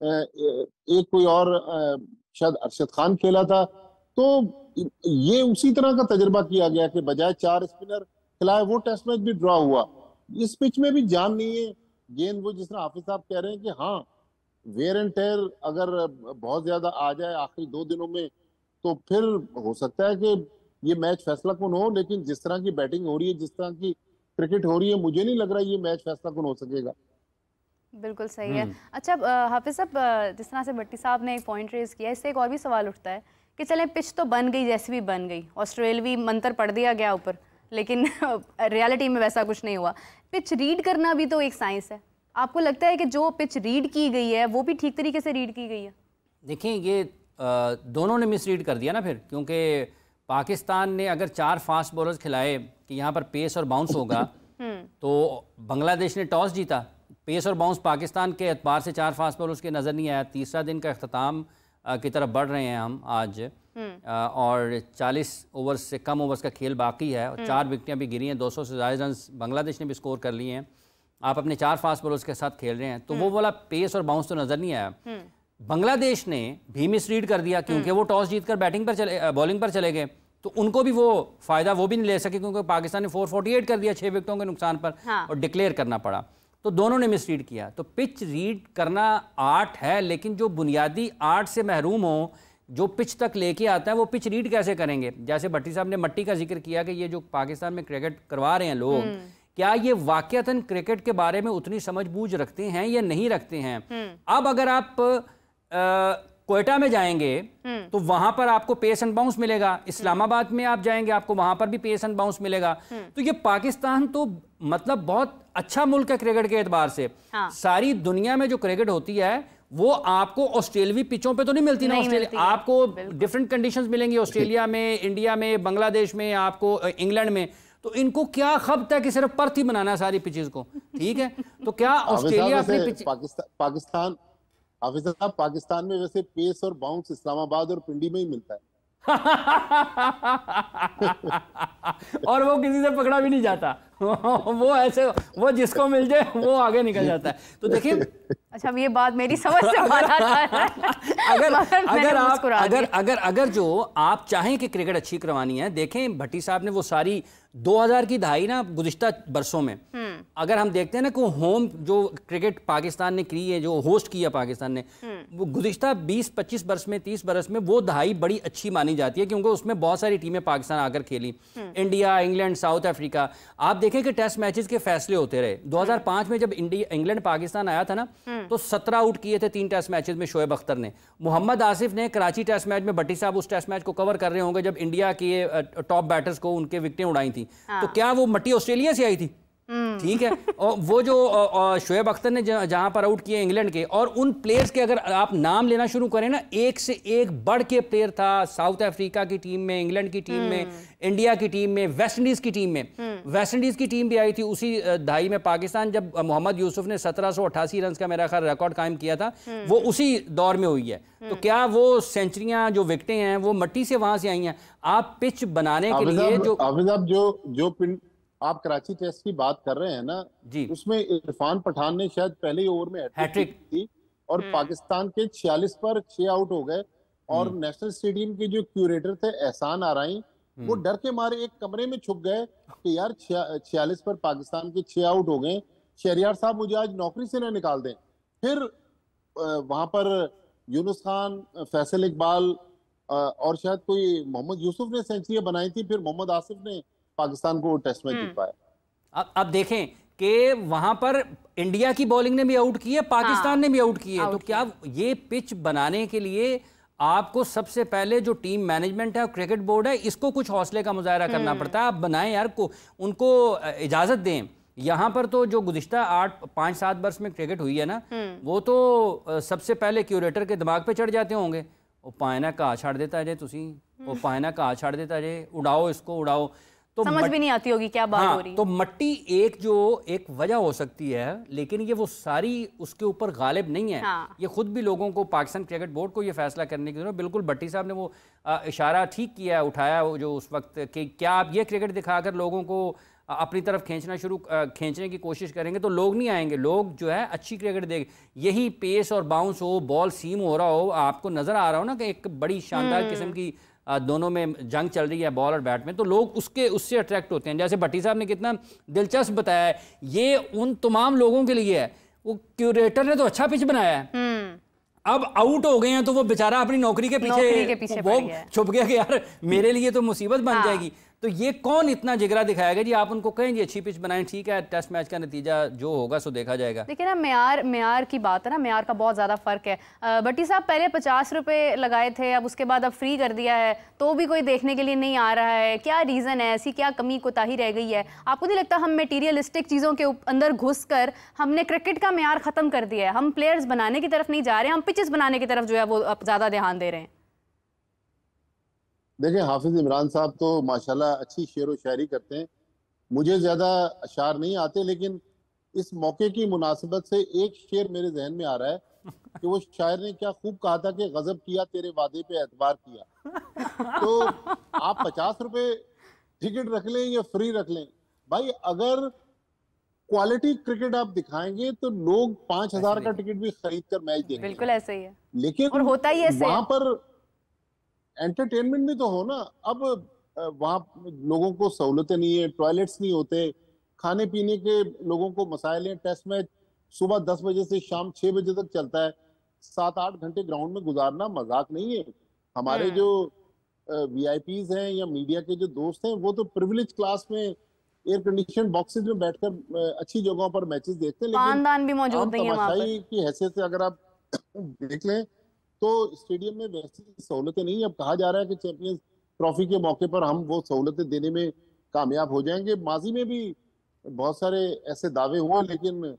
एक कोई और शायद अरशद खान खेला था। तो ये उसी तरह का तजुर्बा किया गया कि बजाय 4 स्पिनर खिलाए, वो टेस्ट मैच भी ड्रॉ हुआ। इस पिच में भी जान नहीं है। गेंद वो जिस तरह हाफिज साहब कह रहे हैं कि हाँ, वेयर एंड टेयर अगर बहुत ज्यादा आ जाए आखिरी 2 दिनों में, तो फिर हो सकता है कि ये मैच फैसला कुन हो। लेकिन जिस तरह की बैटिंग हो रही है, जिस तरह की क्रिकेट हो रही है, मुझे नहीं लग रहा ये मैच फैसला कुन हो सकेगा। बिल्कुल सही है। अच्छा हाफिज साहब, जिस तरह से भट्टी साहब ने एक पॉइंट रेज किया, इससे एक और भी सवाल उठता है कि चलें पिच तो बन गई, जैसी भी बन गई, ऑस्ट्रेलवी मंत्र पढ़ दिया गया ऊपर, लेकिन रियलिटी में वैसा कुछ नहीं हुआ। पिच रीड करना भी तो एक साइंस है। आपको लगता है कि जो पिच रीड की गई है वो भी ठीक तरीके से रीड की गई है? देखिए, ये दोनों ने मिस रीड कर दिया ना फिर, क्योंकि पाकिस्तान ने अगर 4 फास्ट बॉलर्स खिलाए कि यहाँ पर पेस और बाउंस होगा, तो बांग्लादेश ने टॉस जीता, पेस और बाउंस पाकिस्तान के एतबार से 4 फास्ट बॉलर्स के नज़र नहीं आया। तीसरा दिन का अख्ताम की तरफ बढ़ रहे हैं हम आज, और 40 ओवर्स से कम ओवर्स का खेल बाकी है और 4 विकेटें भी गिरी हैं, 200 से ज़्यादा रन बांग्लादेश ने भी स्कोर कर लिए हैं। आप अपने 4 फास्ट बॉलर्स के साथ खेल रहे हैं, तो वो वाला पेस और बाउंस तो नज़र नहीं आया। बांग्लादेश ने भी मिस रीड कर दिया, क्योंकि वो टॉस जीतकर बॉलिंग पर चले गए, तो उनको भी वो फ़ायदा वो भी नहीं ले सके, क्योंकि पाकिस्तान ने 448 कर दिया 6 विकेटों के नुकसान पर, और डिक्लेयर करना पड़ा। तो दोनों ने मिस रीड किया। तो पिच रीड करना आर्ट है, लेकिन जो बुनियादी आर्ट से महरूम हो, जो पिच तक लेके आता है, वो पिच रीड कैसे करेंगे? जैसे भट्टी साहब ने मट्टी का जिक्र किया कि ये जो पाकिस्तान में क्रिकेट करवा रहे हैं लोग, क्या ये वाकयातन क्रिकेट के बारे में उतनी समझ बूझ रखते हैं या नहीं रखते हैं? अब अगर आप कोयटा में जाएंगे तो वहां पर आपको पेस एंड बाउंस मिलेगा, इस्लामाबाद में आप जाएंगे आपको वहां पर भी पेस एंड बाउंस मिलेगा। तो ये पाकिस्तान तो मतलब बहुत अच्छा मुल्क है क्रिकेट के एतबार से। सारी दुनिया में जो क्रिकेट होती है वो आपको ऑस्ट्रेलियावी पिचों पे तो नहीं मिलती ना। ऑस्ट्रेलिया आपको डिफरेंट कंडीशंस मिलेंगी, ऑस्ट्रेलिया में, इंडिया में, बांग्लादेश में, आपको इंग्लैंड में। तो इनको क्या खबत है कि सिर्फ पर्थ ही बनाना है सारी पिचेस को, ठीक है? तो क्या ऑस्ट्रेलिया अपनी पाकिस्तान में वैसे पेस और बाउंस इस्लामाबाद और पिंडी में ही मिलता है। और वो किसी से पकड़ा भी नहीं जाता। वो ऐसे, वो जिसको मिल जाए वो आगे निकल जाता है। तो देखिए, अच्छा ये बात मेरी समझ से बाहर है। अगर जो आप चाहें कि क्रिकेट अच्छी करवानी है, देखें भट्टी साहब ने वो सारी 2000 की दहाई ना गुज़िश्ता बरसों में, अगर हम देखते हैं ना कि होम जो क्रिकेट पाकिस्तान ने की है, जो होस्ट किया पाकिस्तान ने, गुज़िश्ता 20-25 बरस में, 30 बरस में वो दहाई बड़ी अच्छी मानी जाती है, क्योंकि उसमें बहुत सारी टीमें पाकिस्तान आकर खेली, इंडिया, इंग्लैंड, साउथ अफ्रीका। आप देखें कि टेस्ट मैचेस के फैसले होते रहे। 2005 में जब इंग्लैंड पाकिस्तान आया था ना, तो 17 आउट किए थे 3 टेस्ट मैचेस में शोएब अख्तर ने। मोहम्मद आसिफ ने कराची टेस्ट मैच में, भट्टी साहब उस टेस्ट मैच को कवर कर रहे होंगे जब इंडिया के टॉप बैटर्स को उनके विकेटें उड़ाई थी, तो क्या वो मट्टी ऑस्ट्रेलिया से आई थी? ठीक है। और वो जो शोएब अख्तर ने जहां पर आउट किए इंग्लैंड के, और उन प्लेयर्स के अगर आप नाम लेना शुरू करें ना, एक से एक बढ़ के प्लेयर था साउथ अफ्रीका की टीम में, इंग्लैंड की टीम में, इंडिया की टीम में, वेस्ट इंडीज की टीम में। वेस्ट इंडीज की टीम भी आई थी उसी दहाई में पाकिस्तान, जब मोहम्मद यूसुफ ने 1788 रन का मेरा ख्याल रिकॉर्ड कायम किया था, वो उसी दौर में हुई है। तो क्या वो सेंचुरियां, जो विकेटें हैं, वो मट्टी से वहां से आई हैं? आप पिच बनाने के लिए जो आप कराची टेस्ट की बात कर रहे हैं ना जी, उसमें इरफान पठान ने शायद पहले ही ओवर में हैट्रिक की और पाकिस्तान के 46 पर 6 आउट हो गए। और नेशनल स्टेडियम के जो क्यूरेटर थे एहसान आराई, वो डर के मारे एक कमरे में छुप गए कि यार 46 पर पाकिस्तान के 6 आउट हो गए, शहरियार साहब मुझे आज नौकरी से ना निकाल दें। फिर वहां पर यूनुस खान, फैसल इकबाल और शायद कोई मोहम्मद यूसुफ ने सेंचुरी बनाई थी, फिर मोहम्मद आसिफ ने पाकिस्तान को टेस्ट मैच जितवाया। अब देखें कि वहां पर इंडिया की बॉलिंग ने भी आउट किए, पाकिस्तान ने भी आउट किए। तो क्या ये पिच बनाने के लिए आपको सबसे पहले जो टीम मैनेजमेंट है और क्रिकेट बोर्ड है, इसको कुछ हौसले का मुजाहरा करना पड़ता है। आप बनाएं यार, उनको इजाजत दें। यहाँ पर तो जो गुज़िश्ता 5-7 वर्ष में क्रिकेट हुई है ना, वो तो सबसे पहले क्यूरेटर के दिमाग पे चढ़ जाते होंगे। वो पायना कहा छाड़ देता है तुसी, वो पायना कहा छाड़ देता है, उड़ाओ इसको उड़ाओ, तो समझ भी नहीं आती होगी क्या बात हो रही है। तो मट्टी एक वजह हो सकती है, लेकिन ये वो सारी उसके ऊपर गालिब नहीं है। ये खुद भी लोगों को, पाकिस्तान क्रिकेट बोर्ड को ये फैसला करने की जरूरत। बिल्कुल भट्टी साहब ने वो इशारा ठीक किया, उठाया जो उस वक्त कि क्या आप ये क्रिकेट दिखाकर लोगों को अपनी तरफ खींचने की कोशिश करेंगे तो लोग नहीं आएंगे। लोग जो है अच्छी क्रिकेट देख, यही पेस और बाउंस हो, बॉल सीम हो रहा हो, आपको नजर आ रहा हो ना कि एक बड़ी शानदार किस्म की दोनों में जंग चल रही है बॉल और बैट में, तो लोग उससे अट्रैक्ट होते हैं। जैसे भट्टी साहब ने कितना दिलचस्प बताया है, ये उन तमाम लोगों के लिए है। वो क्यूरेटर ने तो अच्छा पिच बनाया है, अब आउट हो गए हैं तो वो बेचारा अपनी नौकरी के पीछे वो छुप गया कि यार मेरे लिए तो मुसीबत बन जाएगी। तो ये कौन इतना जिगरा दिखाएगा जी? आप उनको कहेंगे अच्छी पिच बनाएं, ठीक है, टेस्ट मैच का नतीजा जो होगा सो देखा जाएगा। देखिए ना, म्यार की बात है ना, म्यार का बहुत ज़्यादा फ़र्क है। भट्टी साहब पहले 50 रुपये लगाए थे, अब उसके बाद अब फ्री कर दिया है, तो भी कोई देखने के लिए नहीं आ रहा है। क्या रीज़न है? ऐसी क्या कमी कोताही रह गई है? आपको नहीं लगता हम मटीरियलिस्टिक चीज़ों के अंदर घुस कर हमने क्रिकेट का म्यार ख़त्म कर दिया है? हम प्लेयर्स बनाने की तरफ नहीं जा रहे हैं, हम पिचेस बनाने की तरफ जो है वो अब ज़्यादा ध्यान दे रहे हैं। देखिए, हाफिज इमरान साहब तो माशाल्लाह अच्छी शेर व शायरी करते हैं। मुझे ज्यादा अशार नहीं आते, लेकिन इस मौके की मुनासिबत से एक शेर मेरे जहन में आ रहा है कि वो शायर ने क्या खूब कहा था कि गजब किया तेरे वादे पे एतबार किया। तो आप 50 रुपए टिकट रख लें या फ्री रख लें, भाई अगर क्वालिटी क्रिकेट आप दिखाएंगे तो लोग 5,000 का टिकट भी खरीद कर मैच देंगे। बिल्कुल ऐसे ही है, लेकिन और होता ही ऐसे वहां पर एंटरटेनमेंट भी तो हो ना। अब वहां लोगों को सहूलतें नहीं है, टॉयलेट्स नहीं होते, खाने पीने के लोगों को मसाइल हैं। टेस्ट मैच सुबह 10 बजे से शाम 6 बजे तक चलता है, 7-8 घंटे ग्राउंड में गुजारना मजाक नहीं है। हमारे जो वीआईपीज हैं या मीडिया के जो दोस्त हैं, वो तो प्रिविलेज क्लास में एयर कंडीशन बॉक्सेस में बैठकर अच्छी जगहों पर मैचेस देखते हैं, लेकिन भी मौजूद नहीं है वहां पर। की हैसियत से अगर आप देख लें तो स्टेडियम में वैसी सहूलतें नहीं। अब कहा जा रहा है कि चैंपियंस ट्रॉफी के मौके पर हम वो सहूलतें देने में कामयाब हो जाएंगे। माजी में भी बहुत सारे ऐसे दावे हुए, लेकिन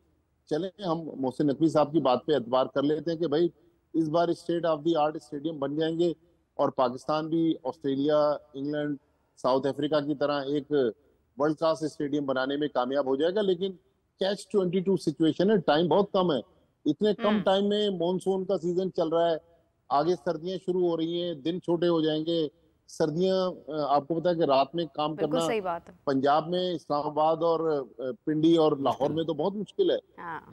चलें हम मोहसिन नकवी साहब की बात पे एतबार कर लेते हैं कि भाई इस बार state of the art stadium बन जाएंगे और पाकिस्तान भी ऑस्ट्रेलिया, इंग्लैंड, साउथ अफ्रीका की तरह एक वर्ल्ड क्लास स्टेडियम बनाने में कामयाब हो जाएगा। लेकिन कैच 22 सिचुएशन है, टाइम बहुत कम है। इतने कम टाइम में मॉनसून का सीजन चल रहा है, आगे सर्दियां शुरू हो रही हैं, दिन छोटे हो जाएंगे। सर्दियां आपको पता है कि रात में काम करना सही बात है। पंजाब में, इस्लामाबाद और पिंडी और लाहौर में तो बहुत मुश्किल है।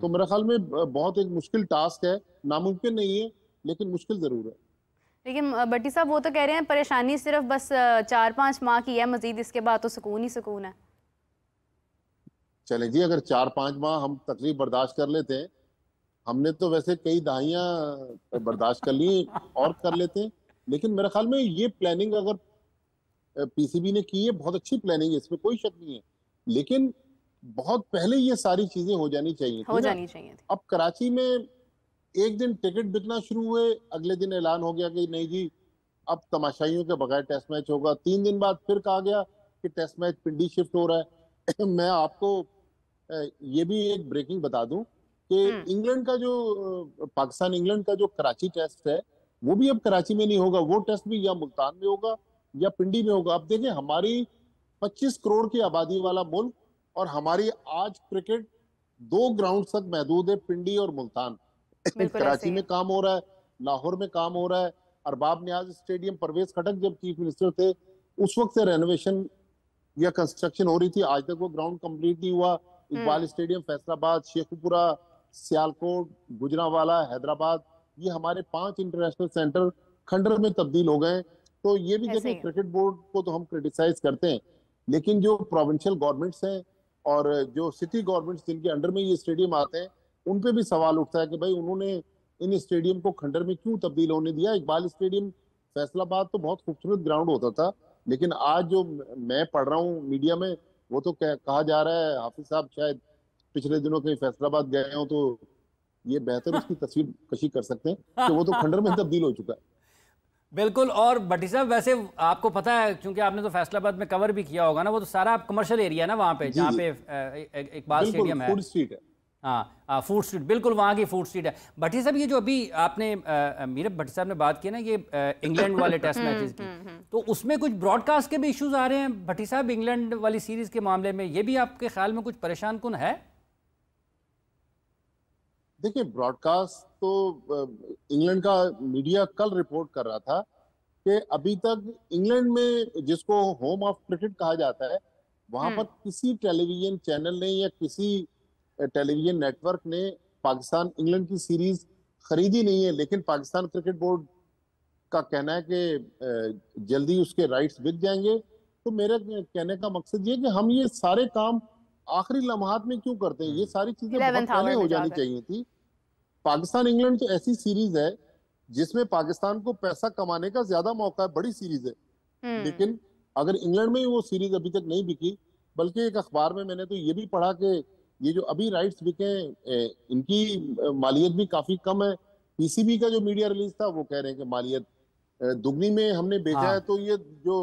तो मेरे ख्याल में बहुत एक मुश्किल टास्क है, नामुमकिन नहीं है लेकिन मुश्किल जरूर है। लेकिन भट्टी साहब वो तो कह रहे हैं परेशानी सिर्फ बस 4-5 माह की है, मजीद इसके बाद तो सुकून ही सुकून है। चले जी, अगर 4-5 माह हम तकलीफ बर्दाश्त कर लेते हैं हमने तो वैसे कई दहाइयां बर्दाश्त कर ली और कर लेते हैं, लेकिन मेरे ख्याल में ये प्लानिंग अगर पीसीबी ने की है, बहुत अच्छी प्लानिंग है, इसमें कोई शक नहीं है, लेकिन बहुत पहले ये सारी चीजें हो जानी चाहिए थी ना। अब कराची में एक दिन टिकट बिकना शुरू हुए, अगले दिन ऐलान हो गया कि नहीं जी अब तमाशाइयों के बगैर टेस्ट मैच होगा। 3 दिन बाद फिर कहा गया कि टेस्ट मैच पिंडी शिफ्ट हो रहा है। मैं आपको ये भी एक ब्रेकिंग बता दूं कि इंग्लैंड का जो पाकिस्तान इंग्लैंड का जो कराची टेस्ट है वो भी अब कराची में नहीं होगा, वो टेस्ट भी या मुल्तान में होगा या पिंडी में होगा। अब देखिए हमारी 25 करोड़ की आबादी वाला मुल्क और हमारी आज क्रिकेट 2 ग्राउंड तक महदूद है, पिंडी और मुल्तान। कराची में काम हो रहा है, लाहौर में काम हो रहा है, अरबाब नियाज स्टेडियम परवेज खटक जब चीफ मिनिस्टर थे उस वक्त से रेनोवेशन या कंस्ट्रक्शन हो रही थी, आज तक वो ग्राउंड कंप्लीट नहीं हुआ। इकबाल स्टेडियम फैसलाबाद, शेखुपुरा, सियालकोट, गुजरांवाला, हैदराबाद, ये हमारे 5 इंटरनेशनल सेंटर खंडर में तब्दील हो गए। तो ये भी देखें, क्रिकेट बोर्ड को तो हम क्रिटिसाइज करते हैं, लेकिन जो प्रोविंशियल गवर्नमेंट्स हैं और जो सिटी गवर्नमेंट्स जिनके अंडर में ये स्टेडियम आते हैं उन पे भी सवाल उठता है कि भाई उन्होंने इन स्टेडियम को खंडर में क्यों तब्दील होने दिया। इकबाल स्टेडियम फैसलाबाद तो बहुत खूबसूरत ग्राउंड होता था, लेकिन आज जो मैं पढ़ रहा हूँ मीडिया में वो तो कहा जा रहा है, हाफिज साहब शायद पिछले दिनों कहीं फैसलाबाद गए हो तो ये बेहतर उसकी तस्वीर कशी कर सकते हैं कि वो तो खंडर में तब्दील हो चुका है। बिल्कुल। और भट्टी साहब वैसे आपको पता है, क्योंकि आपने तो फैसलाबाद में कवर भी किया होगा ना, वो तो सारा कमर्शियल एरिया ना वहाँ पे, जहाँ पे इकबाल स्टेडियम है, फूड स्ट्रीट है। हाँ फूड स्ट्रीट, बिल्कुल वहाँ की फूड स्ट्रीट है। भट्टी साहब ये जो अभी आपने मीरब भट्टी साहब ने बात की ना ये इंग्लैंड वाले टेस्ट मैचेस की, तो उसमें कुछ ब्रॉडकास्ट के भी इश्यूज आ रहे हैं भट्टी साहब इंग्लैंड वाली सीरीज के मामले में, ये भी आपके ख्याल में कुछ परेशान कुन है? देखिए ब्रॉडकास्ट तो इंग्लैंड का मीडिया कल रिपोर्ट कर रहा था कि अभी तक इंग्लैंड में जिसको होम ऑफ क्रिकेट कहा जाता है वहां पर किसी टेलीविजन चैनल ने या किसी टेलीविजन नेटवर्क ने पाकिस्तान इंग्लैंड की सीरीज खरीदी नहीं है, लेकिन पाकिस्तान क्रिकेट बोर्ड का कहना है कि जल्दी उसके राइट्स बिक जाएंगे। तो मेरे कहने का मकसद ये कि हम ये सारे काम आखिरी लम्हात में क्यों करते हैं, ये सारी चीजें बहुत पहले हो जानी चाहिए थी। पाकिस्तान इंग्लैंड तो ऐसी सीरीज है जिसमें पाकिस्तान को पैसा कमाने का ज्यादा मौका है, बड़ी सीरीज है, लेकिन अगर इंग्लैंड में वो सीरीज अभी तक नहीं बिकी, बल्कि एक अखबार में मैंने तो ये भी पढ़ा कि ये जो अभी राइट्स बिके इनकी मालियत भी काफी कम है। पीसीबी का जो मीडिया रिलीज था वो कह रहे हैं कि मालियत दुगनी में हमने बेचा है। तो ये जो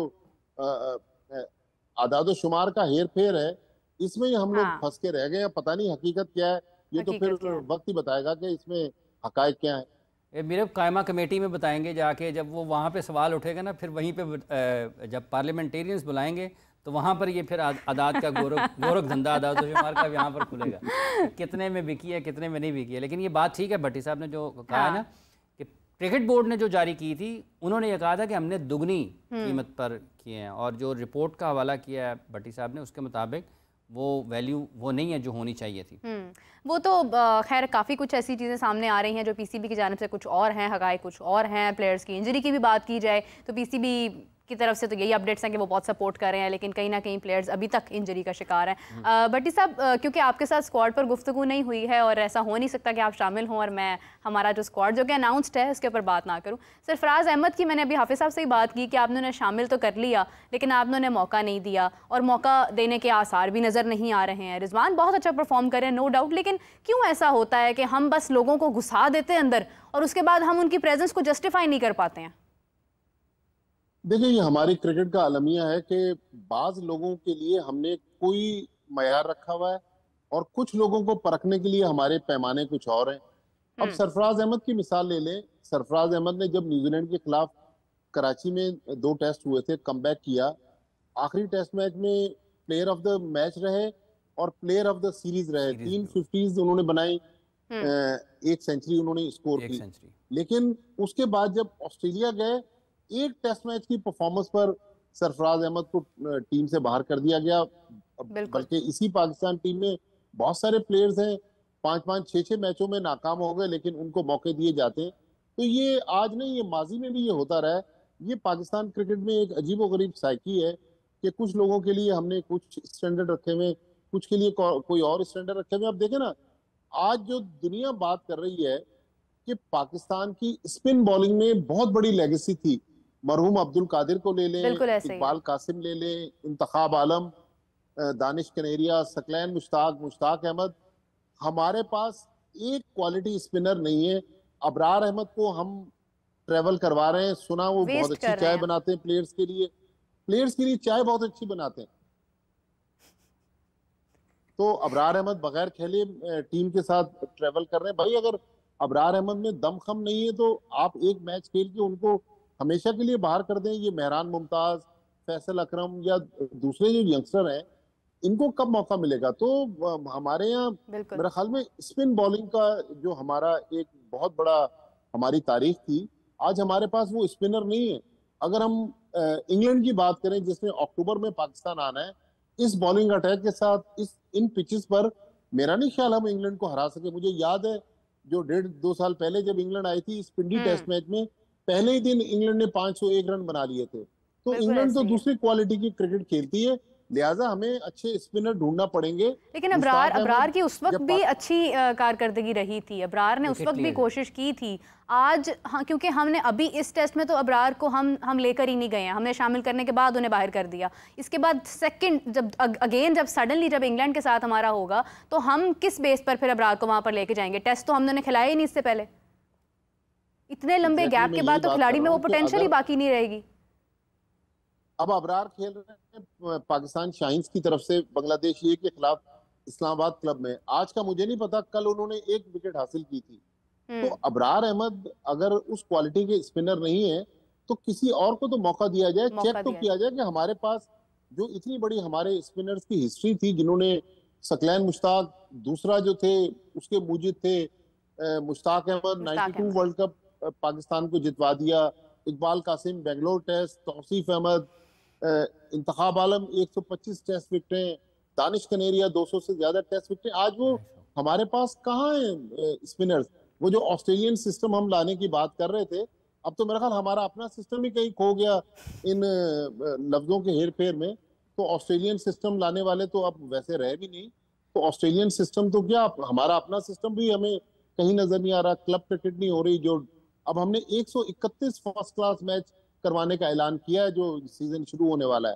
आदादो शुमार का हेर फेर है इसमें हम लोग फंस के रह गए हैं। पता नहीं हकीकत क्या है, ये तो फिर वक्त ही बताएगा कि इसमें हकायक क्या है। मेरे कायमा कमेटी में बताएंगे जाके, जब वो वहाँ पे सवाल उठेगा ना, फिर वहीं पे जब पार्लियामेंटेरियंस बुलाएंगे तो वहाँ पर ये फिर आदाद का गोरख धंधा आदाद शुमार का यहाँ पर खुलेगा, कितने में बिकी है कितने में नहीं बिकी है। लेकिन ये बात ठीक है भट्टी साहब ने जो कहा है ना कि क्रिकेट बोर्ड ने जो जारी की थी उन्होंने ये कहा था कि हमने दुगनी कीमत पर किए हैं, और जो रिपोर्ट का हवाला किया है भट्टी साहब ने उसके मुताबिक वो वैल्यू वो नहीं है जो होनी चाहिए थी। वो तो खैर काफ़ी कुछ ऐसी चीज़ें सामने आ रही हैं जो पीसीबी की जानिब से कुछ और हैं, हक़ाइक़ कुछ और हैं। प्लेयर्स की इंजरी की भी बात की जाए तो पीसीबी की तरफ से तो यही अपडेट्स हैं कि वो बहुत सपोर्ट कर रहे हैं, लेकिन कहीं ना कहीं प्लेयर्स अभी तक इंजरी का शिकार हैं। भट्टी साहब, क्योंकि आपके साथ स्क्वाड पर गुफ्तगू नहीं हुई है और ऐसा हो नहीं सकता कि आप शामिल हों और मैं हमारा जो स्क्वाड जो कि अनाउंस्ड है उसके ऊपर बात ना करूं। सरफराज अहमद की मैंने अभी हाफिज साहब से ही बात की कि आपने उन्हें शामिल तो कर लिया लेकिन आपने उन्हें मौका नहीं दिया और मौका देने के आसार भी नज़र नहीं आ रहे हैं। रिजवान बहुत अच्छा परफॉर्म कर रहे हैं नो डाउट, लेकिन क्यों ऐसा होता है कि हम बस लोगों को घुसा देते हैं अंदर और उसके बाद हम उनकी प्रेजेंस को जस्टिफाई नहीं कर पाते हैं? देखिए ये हमारी क्रिकेट का अलमिया है कि बाज लोगों के लिए हमने कोई मयार रखा हुआ है और कुछ लोगों को परखने के लिए हमारे पैमाने कुछ और हैं। अब सरफराज अहमद की मिसाल ले लें। सरफराज अहमद ने जब न्यूजीलैंड के खिलाफ कराची में 2 टेस्ट हुए थे, कमबैक किया, आखिरी टेस्ट मैच में प्लेयर ऑफ द मैच रहे और प्लेयर ऑफ द सीरीज रहे। 3 50s उन्होंने बनाई, 1 सेंचुरी उन्होंने स्कोर की। लेकिन उसके बाद जब ऑस्ट्रेलिया गए, एक टेस्ट मैच की परफॉर्मेंस पर सरफराज अहमद को टीम से बाहर कर दिया गया। बल्कि इसी पाकिस्तान टीम में बहुत सारे प्लेयर्स हैं 5-5 6-6 मैचों में नाकाम हो गए लेकिन उनको मौके दिए जाते हैं। तो ये आज नहीं, ये माजी में भी ये होता रहा है। ये पाकिस्तान क्रिकेट में एक अजीबोगरीब साइकी है कि कुछ लोगों के लिए हमने कुछ स्टैंडर्ड रखे हुए, कुछ के लिए कोई और स्टैंडर्ड रखे हुए। अब देखें ना, आज जो दुनिया बात कर रही है कि पाकिस्तान की स्पिन बॉलिंग में बहुत बड़ी लेगेसी थी। मरहूम अब्दुल कादिर को ले लें, इकबाल कासिम ले लें, इंतखाब आलम, दानिश कनेरिया, सकलैन मुश्ताक, मुश्ताक अहमद। हमारे पास एक क्वालिटी स्पिनर नहीं है। अबरार अहमद को हम ट्रेवल करवा रहे हैं, सुना वो बहुत अच्छी चाय बनाते हैं प्लेयर्स के लिए चाय बहुत अच्छी बनाते हैं। तो अबरार अहमद बगैर खेले टीम के साथ ट्रेवल कर रहे हैं। भाई अगर अबरार अहमद में दमखम नहीं है तो आप एक मैच खेल के उनको हमेशा के लिए बाहर कर दें। ये मेहरान मुमताज, फैसल अकरम या दूसरे जो यंगस्टर हैं, इनको कब मौका मिलेगा? तो हमारे यहाँ मेरे ख्याल में स्पिन बॉलिंग का जो हमारा एक बहुत बड़ा हमारी तारीख थी, आज हमारे पास वो स्पिनर नहीं है। अगर हम इंग्लैंड की बात करें जिसमें अक्टूबर में पाकिस्तान आना है, इस बॉलिंग अटैक के साथ इन पिचेस पर मेरा नहीं ख्याल हम इंग्लैंड को हरा सके। मुझे याद है जो 1.5-2 साल पहले जब इंग्लैंड आई थी, इस पिंडी टेस्ट मैच में पहले ही दिन इंग्लैंड ने 501 रन बना लिए थे। तो इंग्लैंड तो दूसरी क्वालिटी की क्रिकेट खेलती है, लिहाजा हमें अच्छे स्पिनर ढूंढना पड़ेंगे। लेकिन अबरार की उस वक्त भी अच्छी कारकर्दगी रही थी। अबरार ने उस वक्त भी कोशिश की थी। आज हाँ, क्योंकि हमने अभी इस टेस्ट में तो अबरार को हम लेकर ही नहीं गए हैं, हमने शामिल करने के बाद उन्हें बाहर कर दिया। इसके बाद सेकंड जब सडनली जब इंग्लैंड के साथ हमारा होगा तो हम किस बेस पर फिर अबरार को वहां पर लेके जाएंगे? टेस्ट तो हमने खिलाया ही नहीं इससे पहले। इतने लंबे गैप के बाद तो खिलाड़ी में वो पोटेंशियल ही बाकी नहीं रहेगी। अब अबरार खेल रहे हैं पाकिस्तान शाहीन्स की तरफ से बांग्लादेश ये के खिलाफ इस्लामाबाद क्लब में। आज का मुझे नहीं पता, कल उन्होंने 1 विकेट हासिल की थी। तो अबरार अहमद अगर उस क्वालिटी के स्पिनर नहीं है तो किसी और को तो मौका दिया जाए, चेक तो किया जाए कि हमारे पास जो इतनी बड़ी हमारे स्पिनर्स की हिस्ट्री थी, जिन्होंने सकलैन मुश्ताक, दूसरा जो थे उसके मूजिद थे मुश्ताक अहमद, 92 वर्ल्ड कप पाकिस्तान को जितवा दिया, इकबाल कासिम बेंगलोर टेस्ट, तौसीफ अहमद, इंतखाब आलम 125 टेस्ट विकेटें, दानिश कनेरिया 200 से ज्यादा टेस्ट विकेटें। आज वो हमारे पास कहाँ है स्पिनर्स? वो जो ऑस्ट्रेलियन सिस्टम हम लाने की बात कर रहे थे, अब तो मेरा ख्याल हमारा अपना सिस्टम ही कहीं खो गया इन लफ्जों के हेर फेर में। तो ऑस्ट्रेलियन सिस्टम लाने वाले तो अब वैसे रहे भी नहीं। तो ऑस्ट्रेलियन सिस्टम तो क्या, हमारा अपना सिस्टम भी हमें कहीं नजर नहीं आ रहा। क्लब क्रिकेट नहीं हो रही। जो अब हमने 131 फर्स्ट क्लास मैच करवाने का ऐलान किया है जो सीजन शुरू होने वाला है,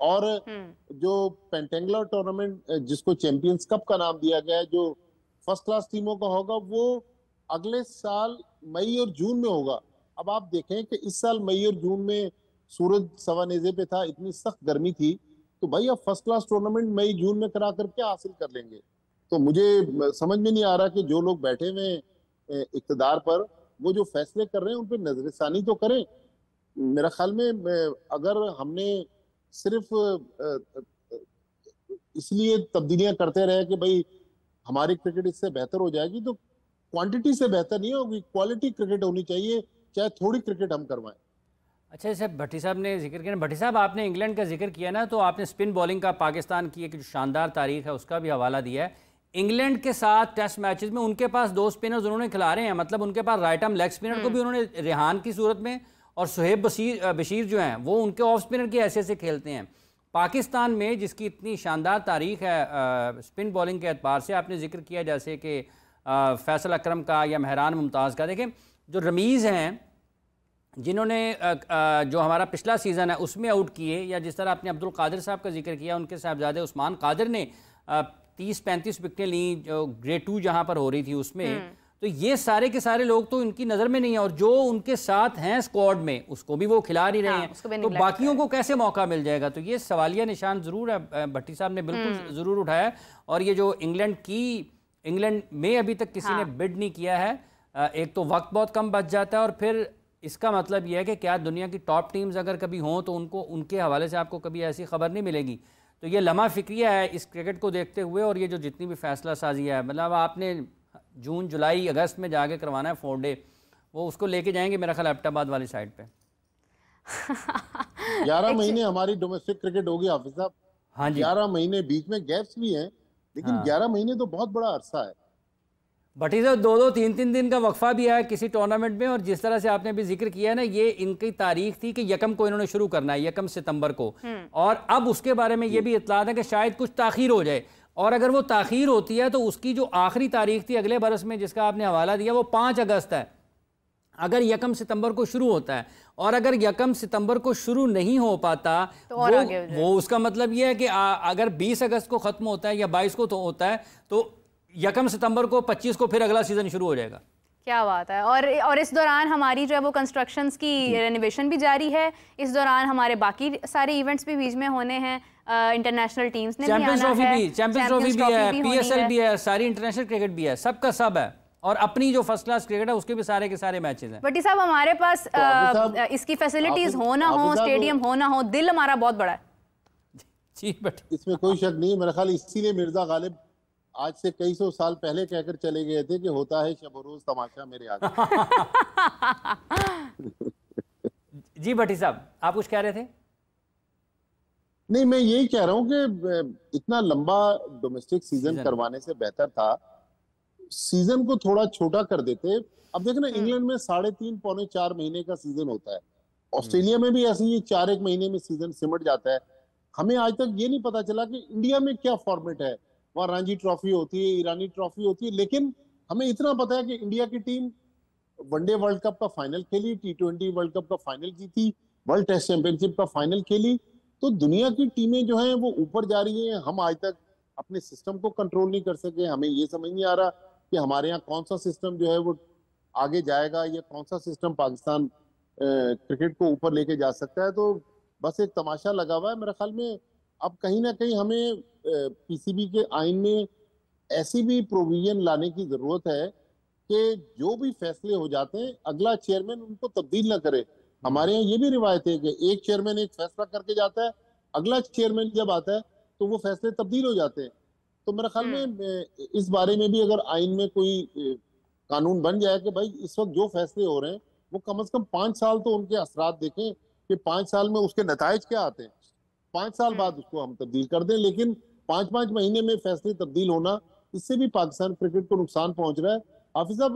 और जो पेंटेंगुलर टूर्नामेंट जिसको चैंपियंस कप का नाम दिया गया है, जो फर्स्ट क्लास टीमों का होगा, वो अगले साल मई और जून में होगा। अब आप देखें कि इस साल मई और जून में सूरज सवानेजे पे था, इतनी सख्त गर्मी थी, तो भाई अब फर्स्ट क्लास टूर्नामेंट मई जून में करा कर क्या हासिल कर लेंगे? तो मुझे समझ में नहीं आ रहा कि जो लोग बैठे हुए इक्तदार पर, वो जो फैसले कर रहे हैं उन पर नजरसानी तो करें। मेरा ख्याल में अगर हमने सिर्फ इसलिए तब्दीलियां करते रहे कि भाई हमारी क्रिकेट इससे बेहतर हो जाएगी, तो क्वांटिटी से बेहतर नहीं होगी, क्वालिटी क्रिकेट होनी चाहिए, चाहे थोड़ी क्रिकेट हम करवाएं। अच्छा, जैसे भट्टी साहब ने जिक्र किया, भट्टी साहब आपने इंग्लैंड का जिक्र किया ना, तो आपने स्पिन बॉलिंग का पाकिस्तान की एक शानदार तारीख है उसका भी हवाला दिया है। इंग्लैंड के साथ टेस्ट मैचेस में उनके पास 2 स्पिनर्स उन्होंने खिला रहे हैं, मतलब उनके पास राइट आर्म लेग स्पिनर को भी उन्होंने रेहान की सूरत में, और सुहेब बशीर जो हैं वो उनके ऑफ स्पिनर की हैसियत से खेलते हैं। पाकिस्तान में जिसकी इतनी शानदार तारीख है स्पिन बॉलिंग के एतबार से, आपने जिक्र किया जैसे कि फैसल अकरम का या मेहरान मुमताज़ का, देखें जो रमीज़ हैं जिन्होंने जो हमारा पिछला सीज़न है उसमें आउट किए, या जिस तरह आपने अब्दुल कादिर साहब का जिक्र किया, उनके साहबजादे उस्मान कादिर ने 30-35 विकेटें ली जो ग्रेड 2 जहाँ पर हो रही थी उसमें। तो ये सारे के सारे लोग तो इनकी नज़र में नहीं है, और जो उनके साथ हैं स्क्वाड में उसको भी वो खिला नहीं रहे हैं, तो बाकियों को कैसे मौका मिल जाएगा? तो ये सवालिया निशान ज़रूर है, भट्टी साहब ने बिल्कुल ज़रूर उठाया। और ये जो इंग्लैंड में अभी तक किसी ने बिड नहीं किया है, एक तो वक्त बहुत कम बच जाता है, और फिर इसका मतलब यह है कि क्या दुनिया की टॉप टीम्स अगर कभी हों तो उनको उनके हवाले से आपको कभी ऐसी खबर नहीं मिलेगी। तो ये लम्हा फिक्रिया है इस क्रिकेट को देखते हुए, और ये जो जितनी भी फैसला साजी है, मतलब आपने जून जुलाई अगस्त में जाके करवाना है 4 डे, वो उसको लेके जाएंगे मेरा ख्याल एबटाबाद वाली साइड पे। 11 महीने हमारी डोमेस्टिक क्रिकेट होगी हाफिज साहब। हाँ जी, 11 महीने, बीच में गैप्स भी हैं, लेकिन 11 महीने तो बहुत बड़ा अरसा है। भट्टी साहब 2-2 3-3 दिन का वक्फा भी है किसी टूर्नामेंट में, और जिस तरह से आपने भी जिक्र किया है ना, ये इनकी तारीख थी कि 1 को इन्होंने शुरू करना है, 1 सितंबर को, और अब उसके बारे में ये भी इत्तलात है कि शायद कुछ ताखीर हो जाए। और अगर वो ताख़ीर होती है तो उसकी जो आखिरी तारीख थी अगले बरस में जिसका आपने हवाला दिया वो 5 अगस्त है। अगर 1 सितंबर को शुरू होता है और अगर 1 सितंबर को शुरू नहीं हो पाता तो वो उसका मतलब ये है कि अगर 20 अगस्त को ख़त्म होता है या 22 को तो होता है तो 1 सितंबर को 25 को फिर अगला सीज़न शुरू हो जाएगा। क्या बात है। और इस दौरान हमारी जो है वो कंस्ट्रक्शंस की रेनोवेशन भी जारी है। इस दौरान हमारे बाकी सारे इवेंट्स भी बीच में होने हैं। इंटरनेशनल टीम्स ने चैंपियंस ट्रॉफी भी है, PSL भी है, सारी इंटरनेशनल क्रिकेट भी है, सबका सब है और अपनी जो फर्स्ट क्लास क्रिकेट है उसके भी सारे के सारे मैचेस हैं। बटी साहब हमारे पास इसकी फैसिलिटीज हो ना हो, स्टेडियम हो ना हो, दिल हमारा बहुत बड़ा है। जी बट इसमें कोई शक नहीं। मेरा ख्याल इसीलिए मिर्जा गालिब आज से कई सौ साल पहले कहकर चले गए थे कि होता है शब रोज तमाशा मेरे आगे। जी भट्टी साहब आप कुछ कह रहे थे? नहीं, मैं यही कह रहा हूं कि इतना लंबा डोमेस्टिक सीजन करवाने से बेहतर था सीजन को थोड़ा छोटा कर देते। अब देखें ना, इंग्लैंड में 3.5 पौने 4 महीने का सीजन होता है, ऑस्ट्रेलिया में भी ऐसे ही 4 महीने में सीजन सिमट जाता है। हमें आज तक ये नहीं पता चला कि इंडिया में क्या फॉर्मेट है। वहाँ रणजी ट्रॉफी होती है, ईरानी ट्रॉफी होती है, लेकिन हमें इतना पता है कि इंडिया की टीम वनडे वर्ल्ड कप का फाइनल खेली, T20 वर्ल्ड कप का फाइनल जीती, वर्ल्ड टेस्ट चैंपियनशिप का फाइनल खेली। तो दुनिया की टीमें जो हैं वो ऊपर जा रही हैं। हम आज तक अपने सिस्टम को कंट्रोल नहीं कर सके। हमें ये समझ नहीं आ रहा कि हमारे यहाँ कौन सा सिस्टम जो है वो आगे जाएगा या कौन सा सिस्टम पाकिस्तान क्रिकेट को ऊपर लेके जा सकता है। तो बस एक तमाशा लगा हुआ है मेरे ख्याल में। अब कहीं ना कहीं हमें PCB के आइन में ऐसी भी प्रोविजन लाने की जरूरत है कि जो भी फैसले हो जाते हैं अगला चेयरमैन उनको तब्दील ना करे। हमारे यहाँ ये भी रिवायत है कि एक चेयरमैन एक फैसला करके जाता है, अगला चेयरमैन जब आता है तो वो फैसले तब्दील हो जाते हैं। तो मेरे ख्याल में इस बारे में भी अगर आइन में कोई कानून बन जाए कि भाई इस वक्त जो फैसले हो रहे हैं वो कम से कम 5 साल तो उनके असरात देखें कि 5 साल में उसके नताइज क्या आते हैं, 5 साल बाद उसको हम तब्दील कर दें। लेकिन 5-5 महीने में फैसले तब्दील होना, इससे भी पाकिस्तान क्रिकेट को नुकसान पहुंच रहा है। हाफिज साहब,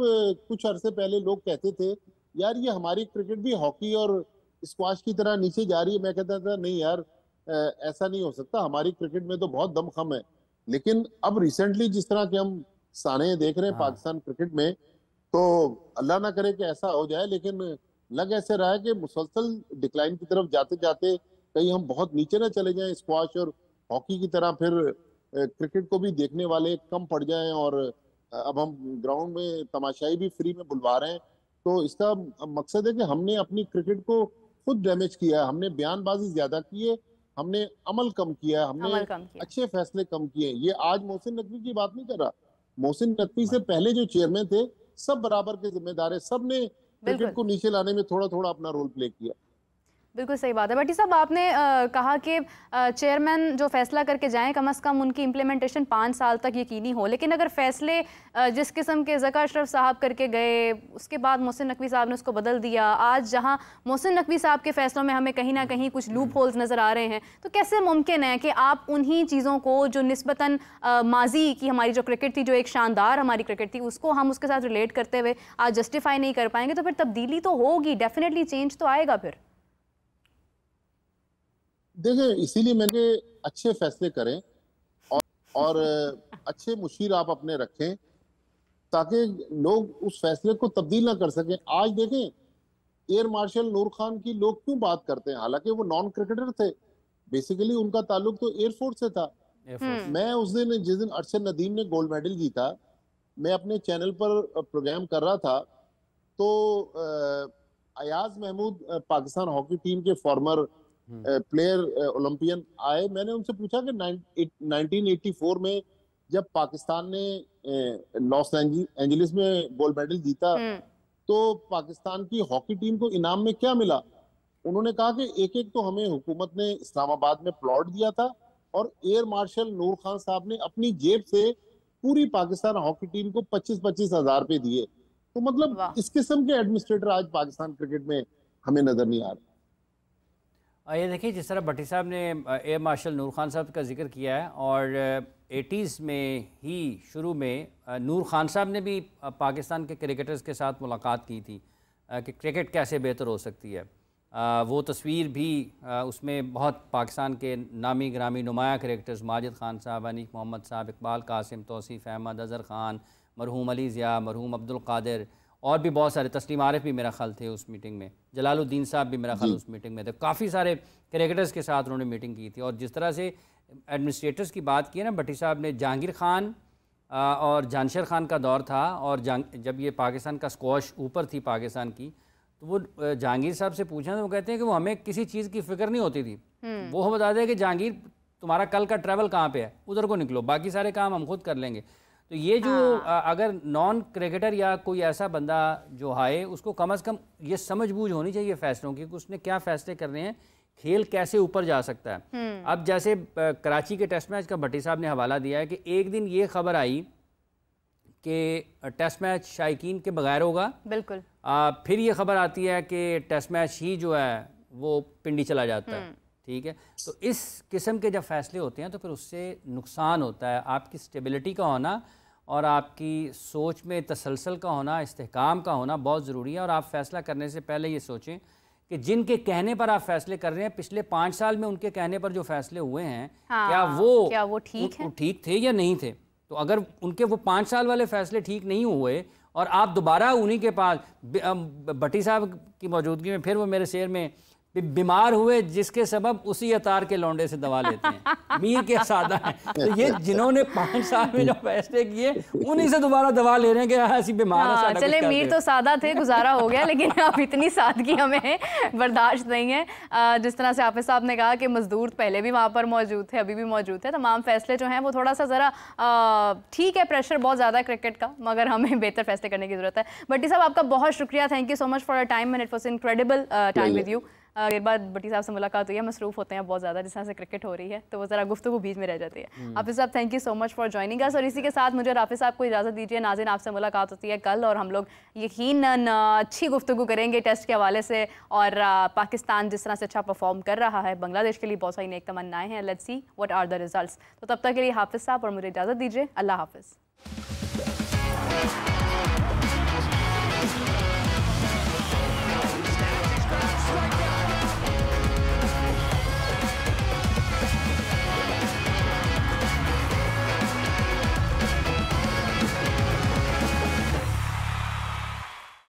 कुछ अरसे पहले लोग कहते थे यार ये हमारी क्रिकेट भी हॉकी और स्क्वाश की तरह नीचे जा रही है। मैं कहता था नहीं यार, ऐसा नहीं हो सकता, हमारी क्रिकेट में तो बहुत दमखम है। लेकिन अब रिसेंटली जिस तरह के हम साने देख रहे हैं पाकिस्तान क्रिकेट में, तो अल्लाह ना करे कि ऐसा हो जाए, लेकिन लग ऐसे रहा है कि मुसलसल डिक्लाइन की तरफ जाते जाते कहीं हम बहुत नीचे ना चले जाएं स्क्वाश और हॉकी की तरह, फिर क्रिकेट को भी देखने वाले कम पड़ जाएं और अब हम ग्राउंड में तमाशाई भी फ्री में बुलवा रहे हैं। तो इसका मकसद है कि हमने अपनी क्रिकेट को खुद डैमेज किया है। हमने बयानबाजी ज्यादा की है, हमने अमल कम किया है, हमने अच्छे फैसले कम किए। ये आज मोहसिन नकवी की बात नहीं कर रहा, मोहसिन नकवी से पहले जो चेयरमैन थे सब बराबर के जिम्मेदार है, सब ने क्रिकेट को नीचे लाने में थोड़ा थोड़ा अपना रोल प्ले किया। बिल्कुल सही बात है। भट्टी साहब, आपने कहा कि चेयरमैन जो फैसला करके जाएं कम से कम उनकी इम्प्लीमेंटेशन 5 साल तक यकीनी हो। लेकिन अगर फैसले जिस किस्म के ज़का अशरफ साहब करके गए, उसके बाद मोहसिन नकवी साहब ने उसको बदल दिया, आज जहां मोहसिन नकवी साहब के फैसलों में हमें कहीं ना कहीं कुछ लूप होल्स नज़र आ रहे हैं, तो कैसे मुमकिन है कि आप उन्हीं चीज़ों को जो निस्बतन माजी की हमारी जो क्रिकेट थी, जो एक शानदार हमारी क्रिकेट थी, उसको हम उसके साथ रिलेट करते हुए आज जस्टिफाई नहीं कर पाएंगे? तो फिर तब्दीली तो होगी, डेफिनेटली चेंज तो आएगा फिर। देखें, इसीलिए मैंने अच्छे फैसले करें और अच्छे मुशीर आप अपने रखें ताकि लोग उस फैसले को तब्दील ना कर सकें। आज देखें, एयर मार्शल नूर खान की लोग क्यों बात करते हैं, हालांकि वो नॉन क्रिकेटर थे, बेसिकली उनका ताल्लुक तो एयरफोर्स से था। मैं उस दिन जिस दिन अरशद नदीम ने गोल्ड मेडल जीता, मैं अपने चैनल पर प्रोग्राम कर रहा था, तो अयाज महमूद पाकिस्तान हॉकी टीम के फॉर्मर प्लेयर ओलंपियन आए। मैंने उनसे पूछा कि 1984 में जब पाकिस्तान ने लॉस एंजलिस में गोल्ड मेडल जीता तो पाकिस्तान की हॉकी टीम को इनाम में क्या मिला। उन्होंने कहा कि एक तो हमें हुकूमत ने इस्लामाबाद में प्लॉट दिया था और एयर मार्शल नूर खान साहब ने अपनी जेब से पूरी पाकिस्तान हॉकी टीम को 25-25 हजार रुपए दिए। तो मतलब इस किस्म के एडमिनिस्ट्रेटर आज पाकिस्तान क्रिकेट में हमें नजर नहीं आ रहे। ये देखिए, जिस तरह भट्टी साहब ने एयर मार्शल नूर खान साहब का जिक्र किया है, और 80s में ही शुरू में नूर खान साहब ने भी पाकिस्तान के क्रिकेटर्स के साथ मुलाकात की थी कि क्रिकेट कैसे बेहतर हो सकती है। वो तस्वीर भी उसमें बहुत पाकिस्तान के नामी ग्रामी नुमाया करैक्टर्स माजिद खान साहब, अनीक मोहम्मद साहब, इकबाल कासिम, तौसीफ़ अहमद, अज़हर ख़ान, मरहूम अली ज़िया, मरहूम अब्दुल क़ादिर और भी बहुत सारे, तस्लीम आरिफ भी मेरा ख्याल थे उस मीटिंग में, जलालुद्दीन साहब भी मेरा ख्याल उस मीटिंग में थे। काफ़ी सारे करैक्टर्स के साथ उन्होंने मीटिंग की थी। और जिस तरह से एडमिनिस्ट्रेटर्स की बात की है ना भट्टी साहब ने, जहांगीर खान और जानशर खान का दौर था, और जब ये पाकिस्तान का स्क्वॉश ऊपर थी पाकिस्तान की, तो वो जहांगीर साहब से पूछा तो वो कहते हैं कि वो हमें किसी चीज़ की फ़िक्र नहीं होती थी। वो बताते हैं कि जहांगीर तुम्हारा कल का ट्रैवल कहाँ पे है, उधर को निकलो, बाकी सारे काम हम खुद कर लेंगे। तो ये जो अगर नॉन क्रिकेटर या कोई ऐसा बंदा जो आए, उसको कम से कम ये समझ बूझ होनी चाहिए फैसलों की कि उसने क्या फ़ैसले करने हैं, खेल कैसे ऊपर जा सकता है। अब जैसे कराची के टेस्ट मैच का भट्टी साहब ने हवाला दिया है कि एक दिन ये खबर आई कि टेस्ट मैच शायकीन के बगैर होगा, बिल्कुल। फिर ये खबर आती है कि टेस्ट मैच ही जो है वो पिंडी चला जाता है, ठीक है। तो इस किस्म के जब फैसले होते हैं तो फिर उससे नुकसान होता है। आपकी स्टेबिलिटी का होना और आपकी सोच में तसलसल का होना, इस्तेहकाम का होना बहुत ज़रूरी है। और आप फैसला करने से पहले ये सोचें कि जिनके कहने पर आप फैसले कर रहे हैं, पिछले 5 साल में उनके कहने पर जो फैसले हुए हैं, क्या वो ठीक थे या नहीं थे। तो अगर उनके वो 5 साल वाले फैसले ठीक नहीं हुए और आप दोबारा उन्हीं के पास, भट्टी साहब की मौजूदगी में फिर वो मेरे शेर में बीमार हुए, जिसके सबब उसी अतार के लौंडे से दवा लेते हैं, मीर के सादा है। तो ये जिन्होंने 5 साल में जो फैसले किए उन्हीं से दोबारा दवा ले रहे हैं कि ऐसी बीमार है। चले मीर तो सादा थे, गुजारा हो गया, लेकिन अब इतनी सादगी हमें बर्दाश्त नहीं है। जिस तरह से हाफिज साहब ने कहा कि मजदूर पहले भी वहाँ पर मौजूद थे, अभी भी मौजूद थे, तमाम फैसले जो हैं वो थोड़ा सा ज़रा ठीक है, प्रेशर बहुत ज़्यादा है क्रिकेट का, मगर हमें बेहतर फैसले करने की ज़रूरत है। भट्टी साहब आपका बहुत शुक्रिया, thank you so much for a time and it was incredible time with you. एक बार भट्टी साहब से मुलाकात हुई है, मसरूफ़ होते हैं बहुत ज़्यादा, जिस तरह से क्रिकेट हो रही है तो वो ज़रा गुफ्तगू बीच में रह जाती है। हाफिज़ साहब thank you so much for joining us. और इसी के साथ मुझे हाफिज़ साहब को इजाज़त दीजिए। नाज़रीन, आपसे मुलाकात होती है कल और हम लोग यकीनन अच्छी गुफ्तगू करेंगे टेस्ट के हवाले से, और पाकिस्तान जिस तरह से अच्छा परफॉर्म कर रहा है, बांग्लादेश के लिए बहुत सारी नेक तमन्नाएं हैं। Let's see what are the results. तो तब तक के लिए हाफिज़ साहब और मुझे इजाज़त दीजिए। अल्लाह हाफिज़।